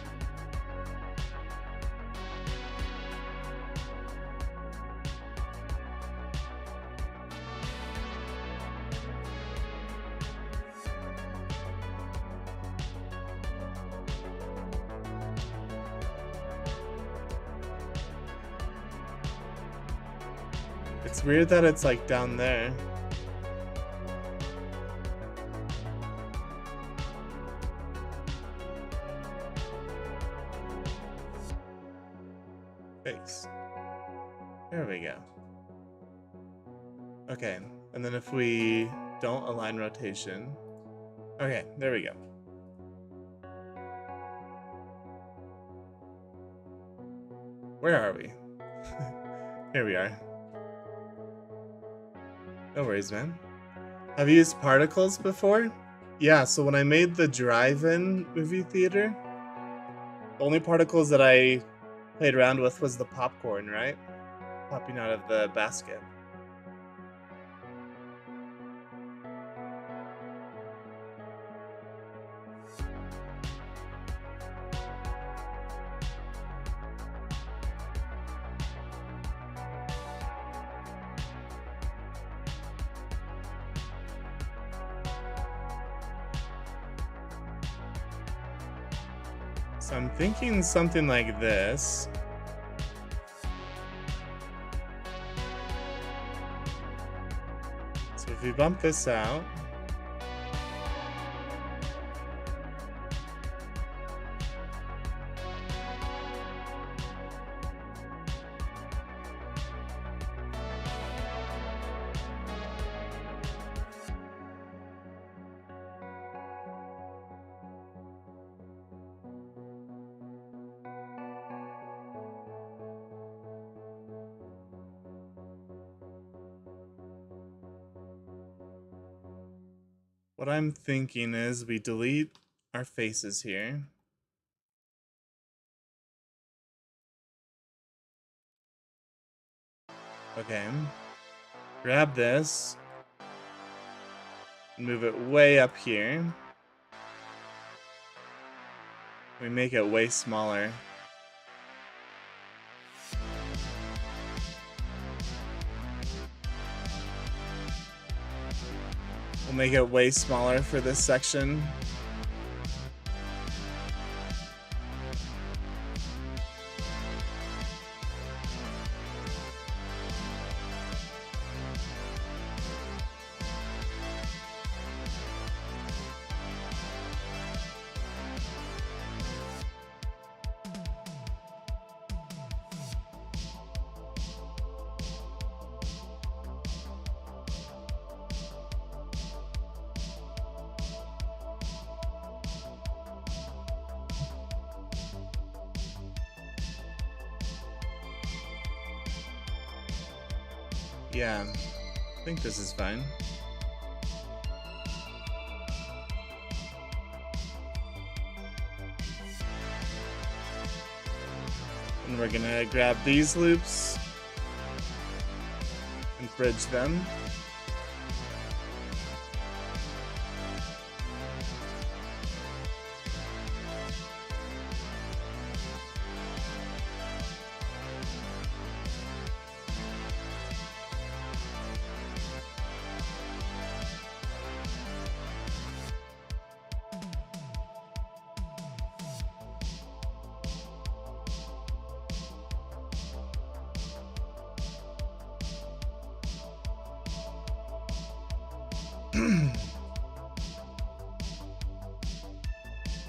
It's weird that it's like down there. Face. There we go. Okay, and then if we don't align rotation. Okay, there we go. Where are we? Here we are. No worries, man. Have you used particles before? Yeah, so when I made the drive-in movie theater, the only particles that I played around with was the popcorn, right? Popping out of the basket. So I'm thinking something like this. So if we bump this out, what I'm thinking is we delete our faces here. Okay. Grab this. Move it way up here. We make it way smaller. We'll make it way smaller for this section. Yeah, I think this is fine. And we're gonna grab these loops and bridge them.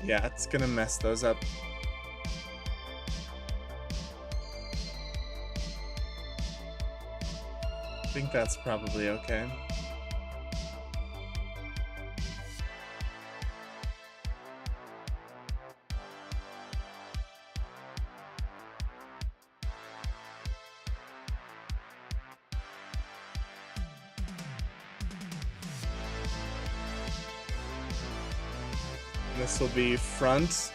Yeah, it's gonna mess those up. I think that's probably okay. This will be front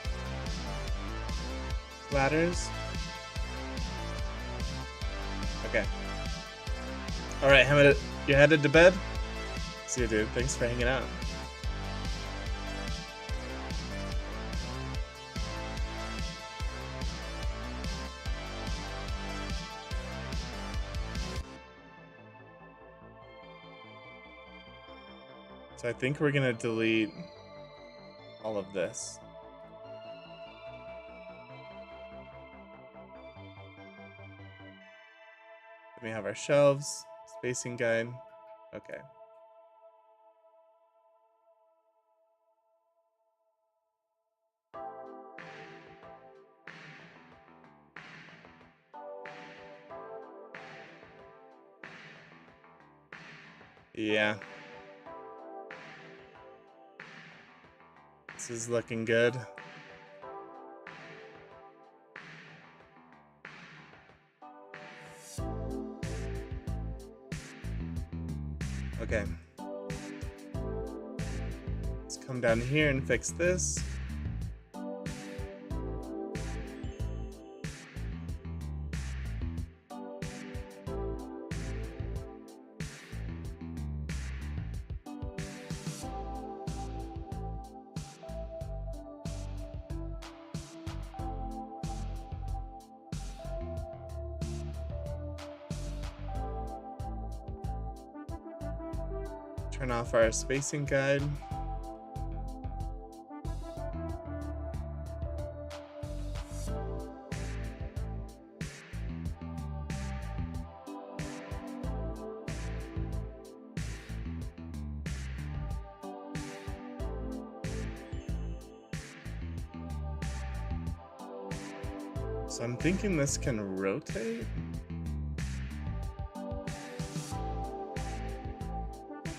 ladders. Okay. All right, Hamid, you headed to bed? See you, dude. Thanks for hanging out. So I think we're gonna delete all of this. Then we have our shelves, spacing guide. Okay. Yeah. This is looking good. Okay. Let's come down here and fix this. Turn off our spacing guide. So I'm thinking this can rotate.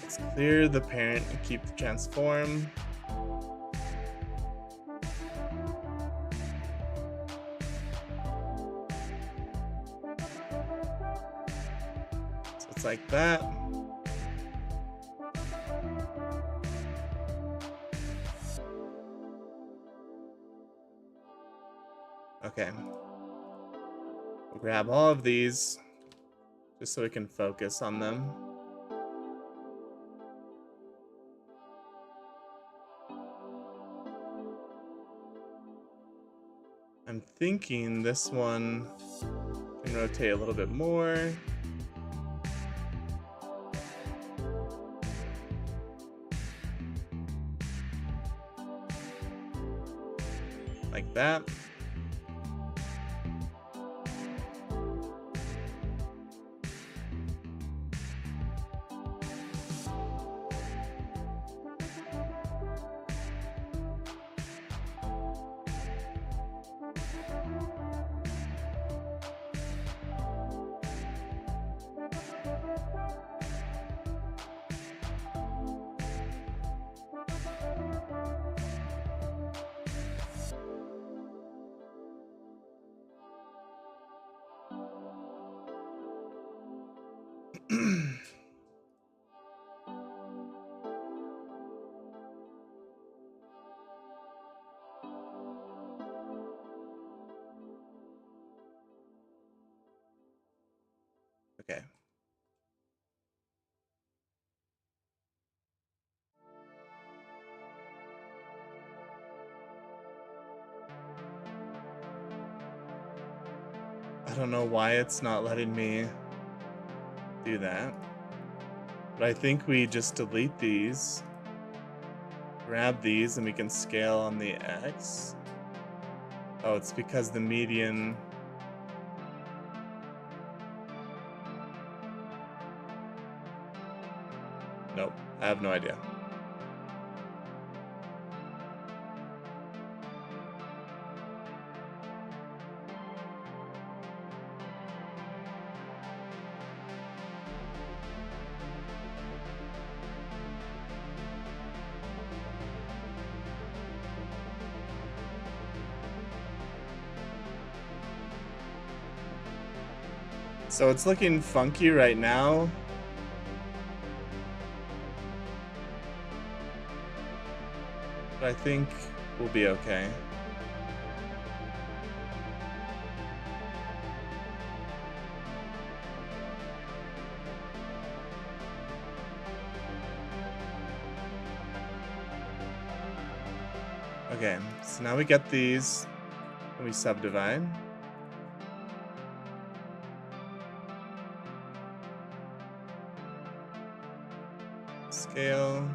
Let's clear the parent and keep the transform. So it's like that. Okay. We'll grab all of these just so we can focus on them. I'm thinking this one can rotate a little bit more. that. Okay. I don't know why it's not letting me do that. But I think we just delete these, grab these, and we can scale on the X. Oh, it's because the median... Nope, I have no idea. So it's looking funky right now. But I think we'll be okay. Okay, so now we get these and we subdivide. Scale.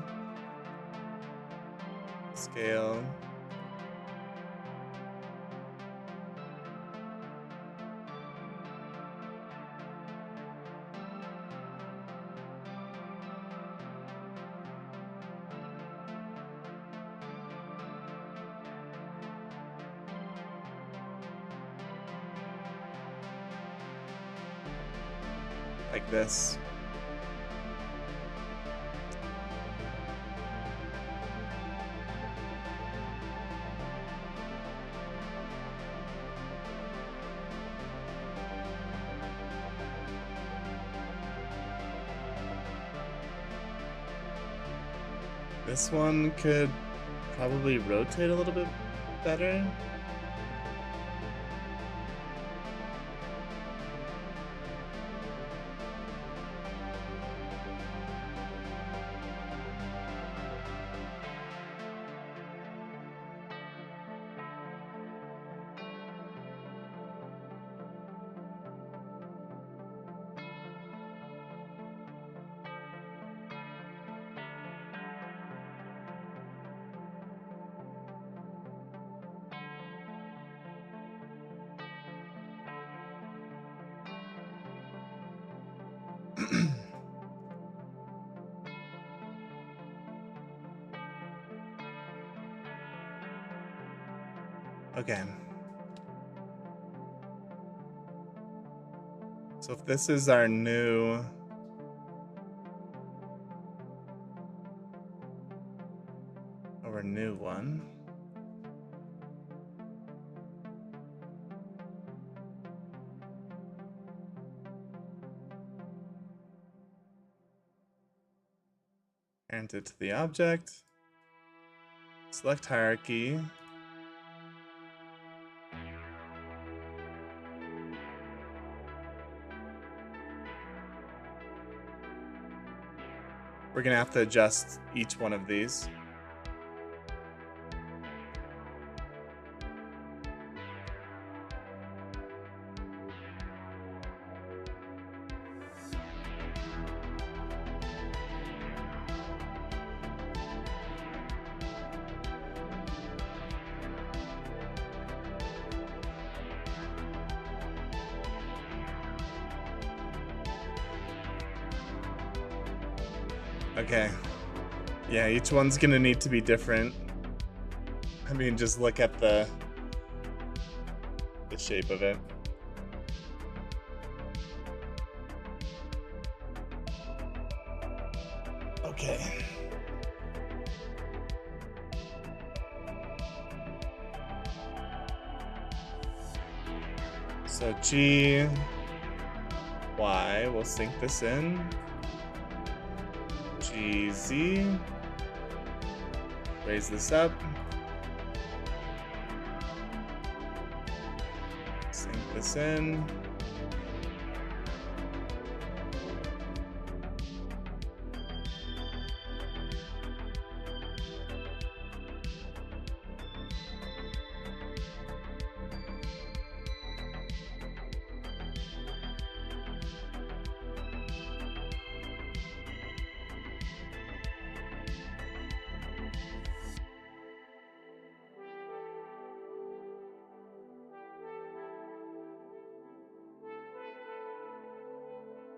Scale. Like this. This one could probably rotate a little bit better. Okay. So if this is our new one. Parent it to the object. Select hierarchy. We're gonna have to adjust each one of these. Okay. Yeah, each one's gonna need to be different. I mean, just look at the shape of it. Okay. So G, Y, we'll sync this in. G, Z, raise this up. Sync this in.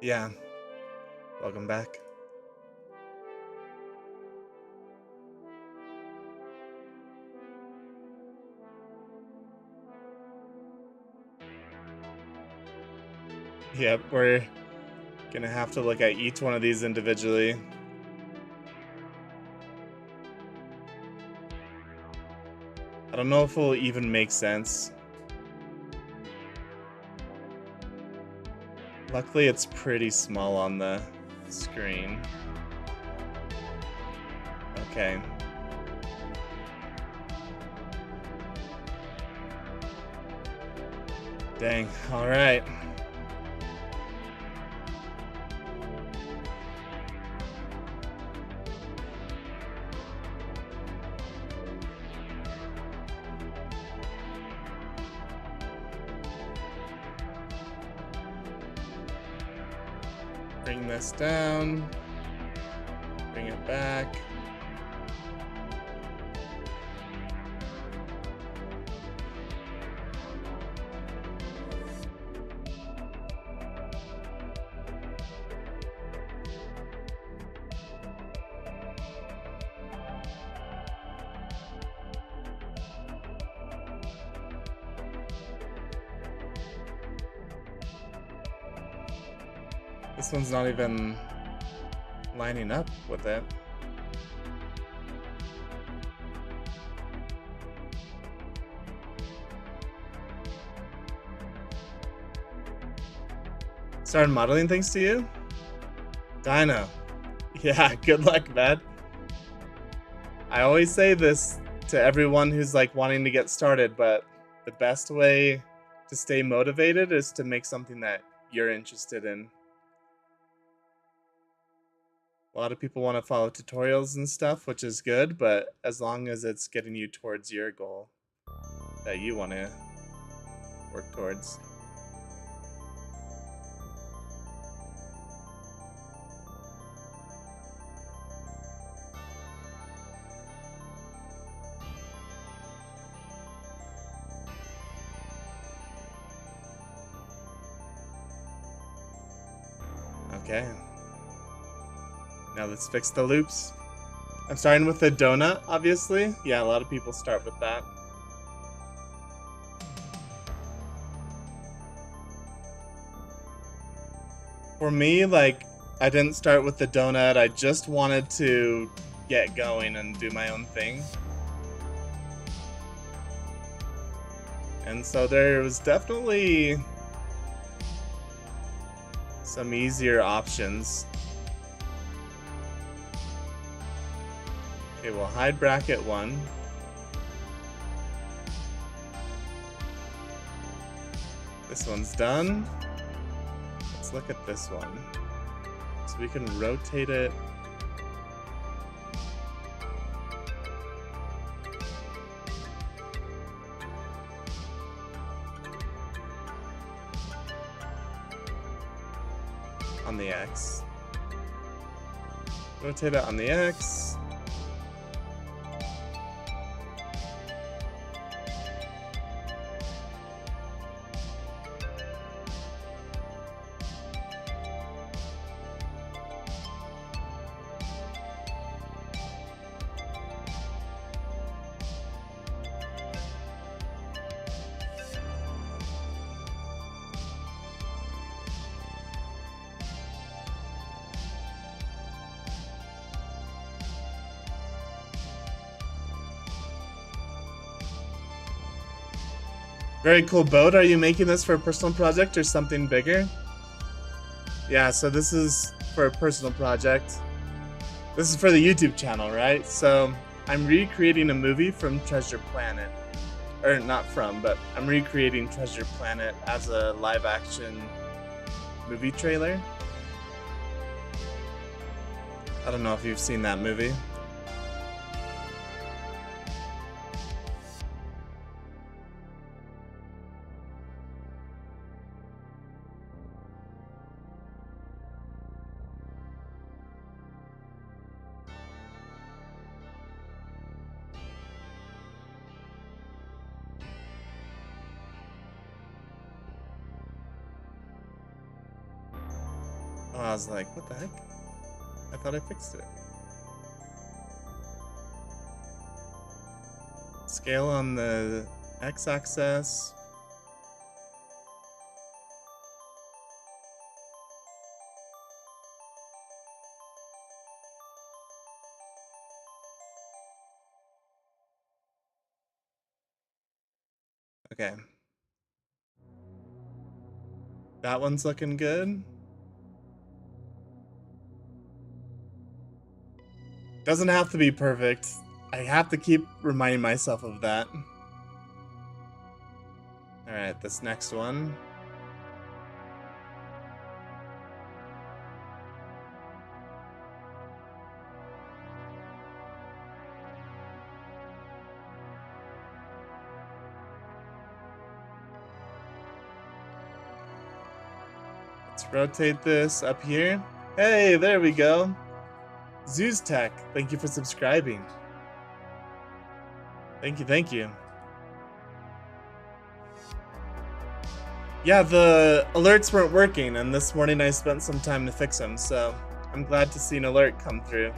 Yeah. Welcome back. Yep, we're gonna have to look at each one of these individually. I don't know if it'll even make sense. Luckily, it's pretty small on the screen. Okay. Dang, all right. Bring this down, bring it back. This one's not even lining up with it. Started modeling thanks to you? Dino. Yeah, good luck, man. I always say this to everyone who's like wanting to get started, but the best way to stay motivated is to make something that you're interested in. A lot of people want to follow tutorials and stuff, which is good, but as long as it's getting you towards your goal that you want to work towards. Okay. Now let's fix the loops. I'm starting with the donut, obviously. Yeah, a lot of people start with that. For me, like, I didn't start with the donut. I just wanted to get going and do my own thing. And so there was definitely some easier options. Okay, we'll hide bracket 1. This one's done. Let's look at this one. So we can rotate it. On the X. Rotate it on the X. Very cool boat. Are you making this for a personal project or something bigger? Yeah, so this is for a personal project. This is for the YouTube channel, right? So I'm recreating a movie from Treasure Planet. Or not from, but I'm recreating Treasure Planet as a live action movie trailer. I don't know if you've seen that movie. Oh, I was like, what the heck? I thought I fixed it. Scale on the x-axis. Okay. That one's looking good. Doesn't have to be perfect. I have to keep reminding myself of that. Alright, this next one. Let's rotate this up here. Hey, there we go. Zeus Tech, thank you for subscribing. Thank you, thank you. Yeah, the alerts weren't working, and this morning I spent some time to fix them, so I'm glad to see an alert come through.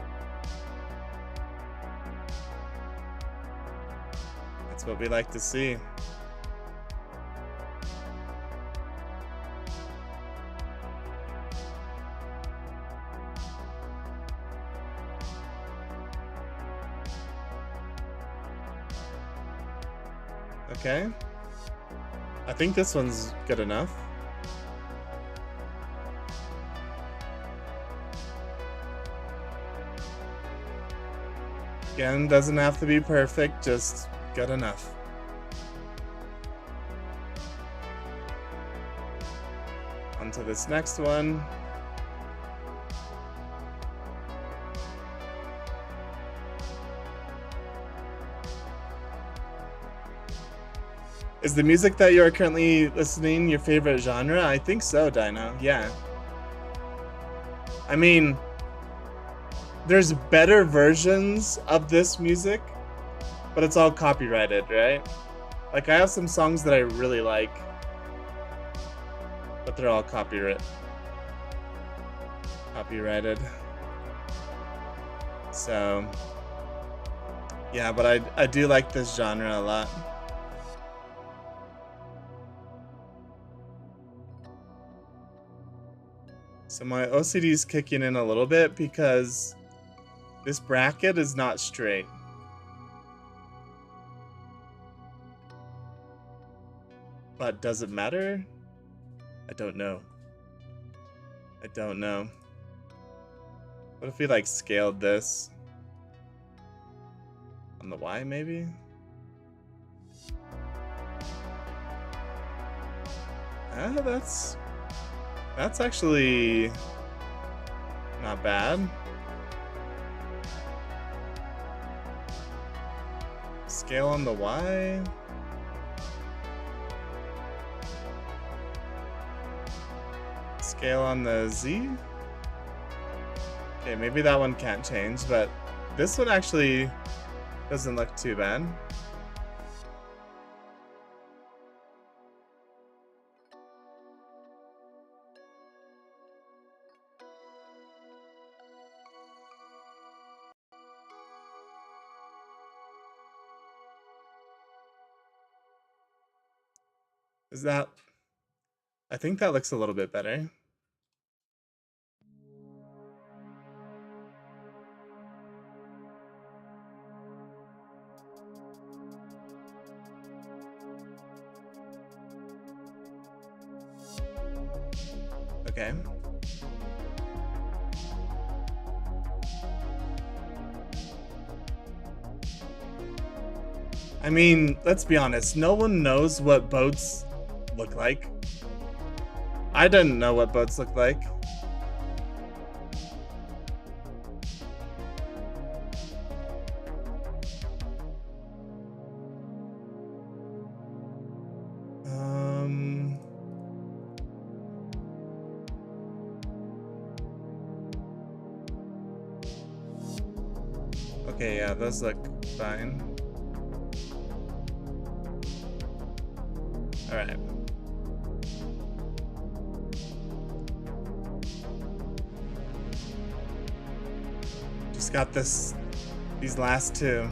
That's what we like to see. Okay. I think this one's good enough. Again, doesn't have to be perfect, just good enough. On to this next one. Is the music that you are currently listening your favorite genre? I think so, Dino. Yeah. I mean, there's better versions of this music, but it's all copyrighted, right? Like, I have some songs that I really like, but they're all copyrighted. So, yeah, but I do like this genre a lot. So my OCD is kicking in a little bit because this bracket is not straight. But does it matter? I don't know. I don't know. What if we like scaled this on the Y maybe? Ah, that's actually not bad. Scale on the Y. Scale on the Z. Okay, maybe that one can't change, but this one actually doesn't look too bad. Is that... I think that looks a little bit better. Okay. I mean, let's be honest, no one knows what boats look like. I didn't know what boats look like. Okay, yeah, those look fine. All right. Just got these last two.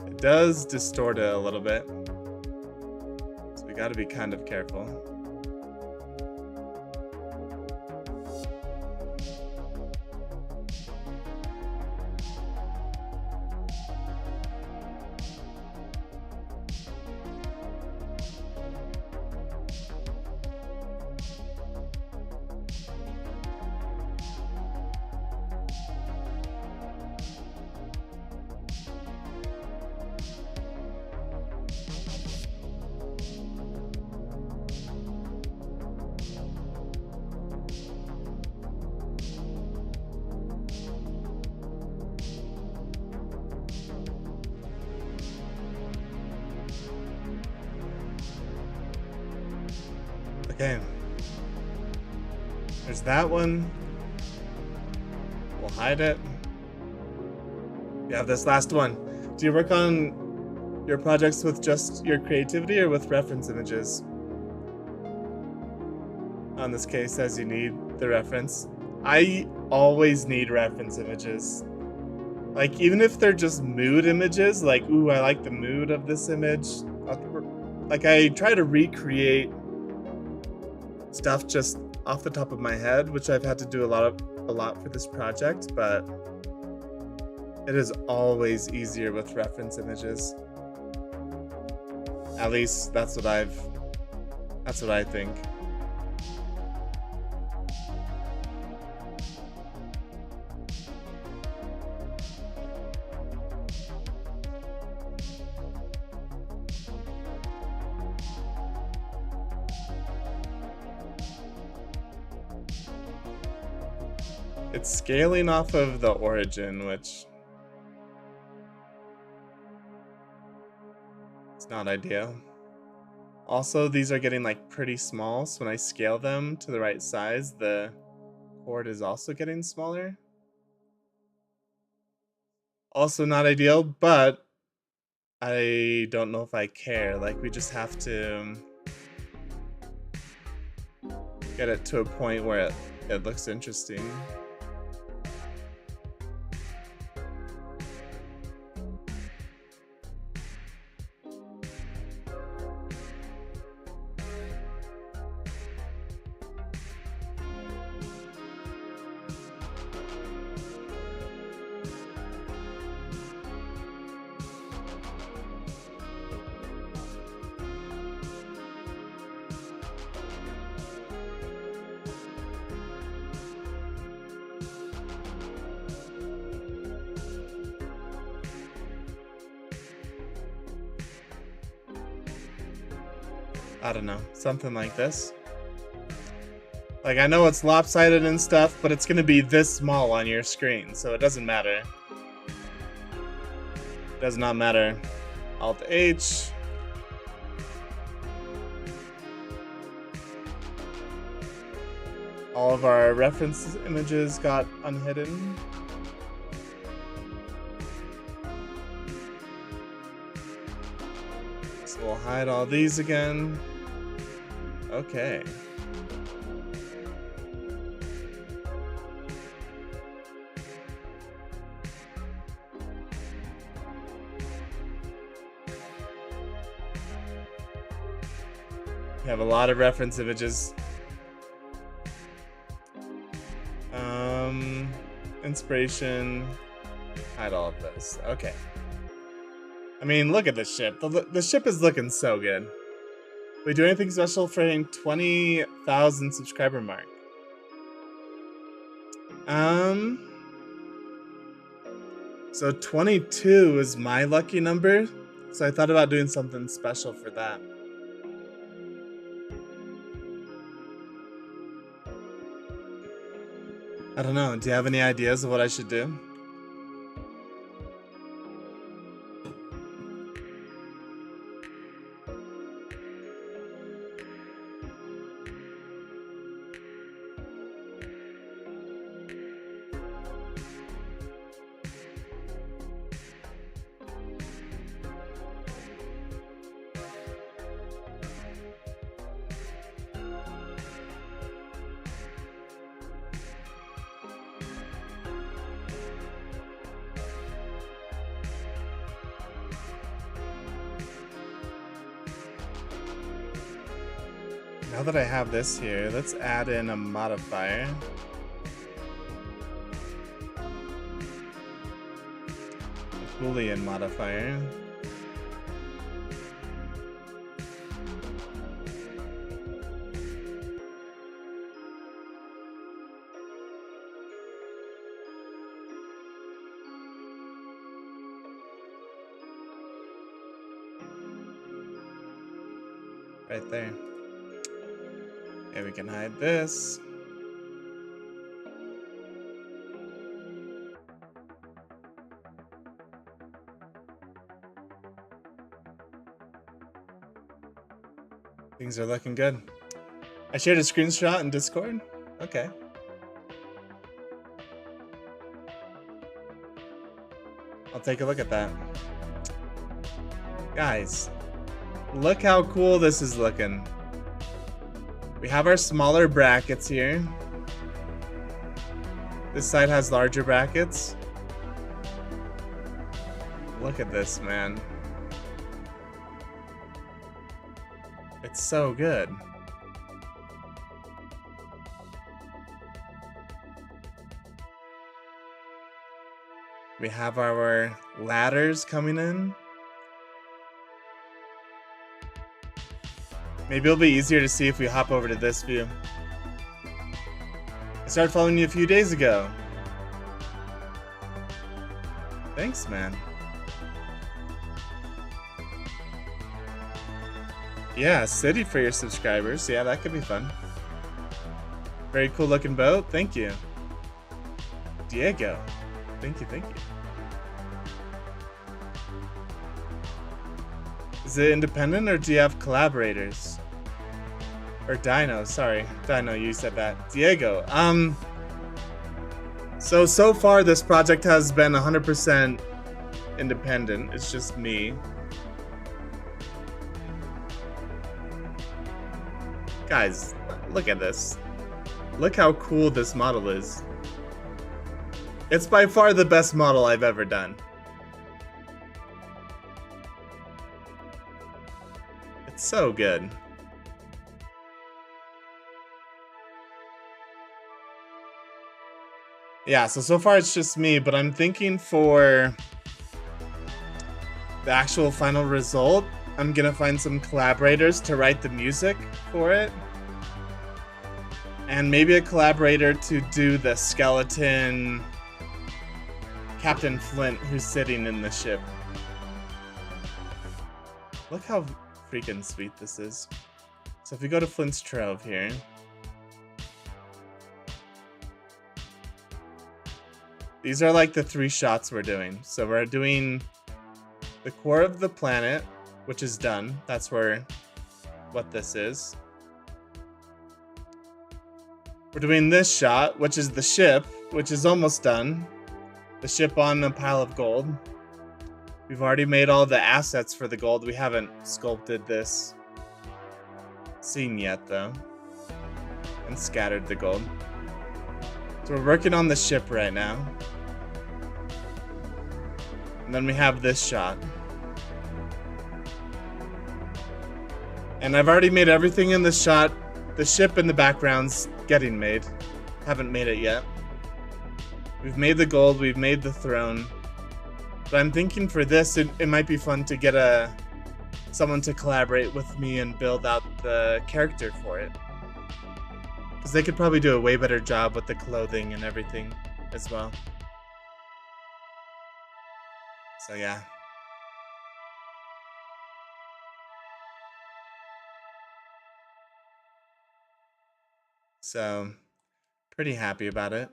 It does distort it a little bit, so we got to be kind of careful. Okay. There's that one. We'll hide it. We have this last one. Do you work on your projects with just your creativity or with reference images? On this case, as you need the reference. I always need reference images. Like, even if they're just mood images, like, ooh, I like the mood of this image. Like, I try to recreate stuff just off the top of my head, which I've had to do a lot for this project, but it is always easier with reference images. At least that's what I think. It's scaling off of the origin, which it's not ideal. Also, these are getting like pretty small, so when I scale them to the right size, the chord is also getting smaller. Also not ideal, but I don't know if I care. Like, we just have to get it to a point where it looks interesting. I don't know, something like this. Like, I know it's lopsided and stuff, but it's gonna be this small on your screen, so it doesn't matter. It does not matter. Alt-H. All of our reference images got unhidden. So we'll hide all these again. Okay. We have a lot of reference images. Inspiration. Hide all of this. Okay. I mean, look at the ship. The ship is looking so good. We do anything special for hitting 20,000 subscriber mark? So 22 is my lucky number. So I thought about doing something special for that. I don't know. Do you have any ideas of what I should do? Now that I have this here, let's add in a modifier. A Boolean modifier. Right there. And we can hide this. Things are looking good. I shared a screenshot in Discord. Okay. I'll take a look at that. Guys, look how cool this is looking. We have our smaller brackets here. This side has larger brackets. Look at this, man. It's so good. We have our ladders coming in. Maybe it'll be easier to see if we hop over to this view. I started following you a few days ago. Thanks, man. Yeah, city for your subscribers. Yeah, that could be fun. Very cool looking boat. Thank you. Diego. Thank you, thank you. Is it independent or do you have collaborators? Or Dino, sorry. Dino, you said that. Diego. So far this project has been 100% independent. It's just me. Guys, look at this. Look how cool this model is. It's by far the best model I've ever done. It's so good. Yeah, so far it's just me, but I'm thinking for the actual final result, I'm gonna find some collaborators to write the music for it. And maybe a collaborator to do the skeleton Captain Flint who's sitting in the ship. Look how freaking sweet this is. So if we go to Flint's Trove here. These are like the 3 shots we're doing. So we're doing the core of the planet, which is done. That's what this is. We're doing this shot, which is the ship, which is almost done. The ship on a pile of gold. We've already made all the assets for the gold. We haven't sculpted this scene yet, though. And scattered the gold. So we're working on the ship right now. And then we have this shot. And I've already made everything in this shot. The ship in the background's getting made. Haven't made it yet. We've made the gold, we've made the throne. But I'm thinking for this, it might be fun to get someone to collaborate with me and build out the character for it. Because they could probably do a way better job with the clothing and everything as well. So yeah. So, pretty happy about it.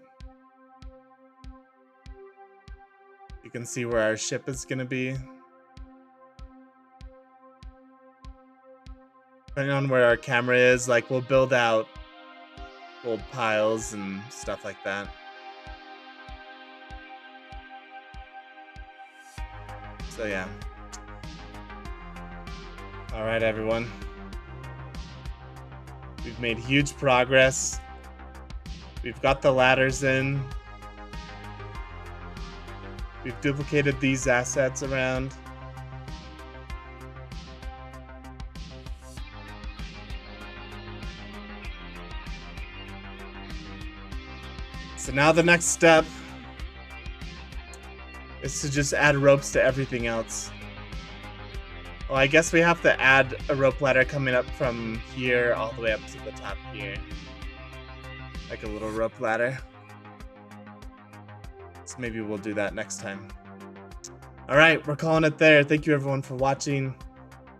You can see where our ship is going to be. Depending on where our camera is, like, we'll build out gold piles and stuff like that. So yeah. Alright, everyone. We've made huge progress. We've got the ladders in. We've duplicated these assets around. So now the next step is to just add ropes to everything else. Well, I guess we have to add a rope ladder coming up from here all the way up to the top here. Like a little rope ladder. So maybe we'll do that next time. Alright, we're calling it there. Thank you everyone for watching.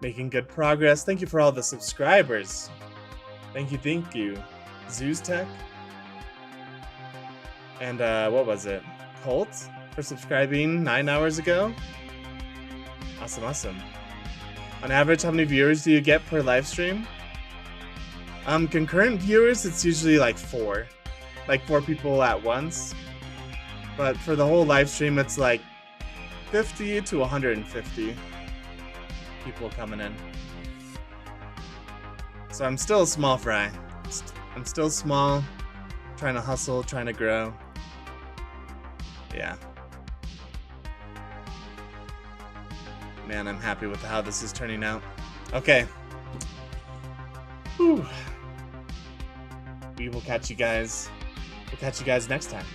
Making good progress. Thank you for all the subscribers. Thank you. Zeus Tech. And what was it? Colt for subscribing 9 hours ago. Awesome. On average, how many viewers do you get per live stream? Concurrent viewers, it's usually like 4. Like 4 people at once. But for the whole live stream, it's like 50 to 150 people coming in. So I'm still a small fry. I'm still small, trying to hustle, trying to grow. Yeah. Man, I'm happy with how this is turning out. Okay. Whew. We will catch you guys. We'll catch you guys next time.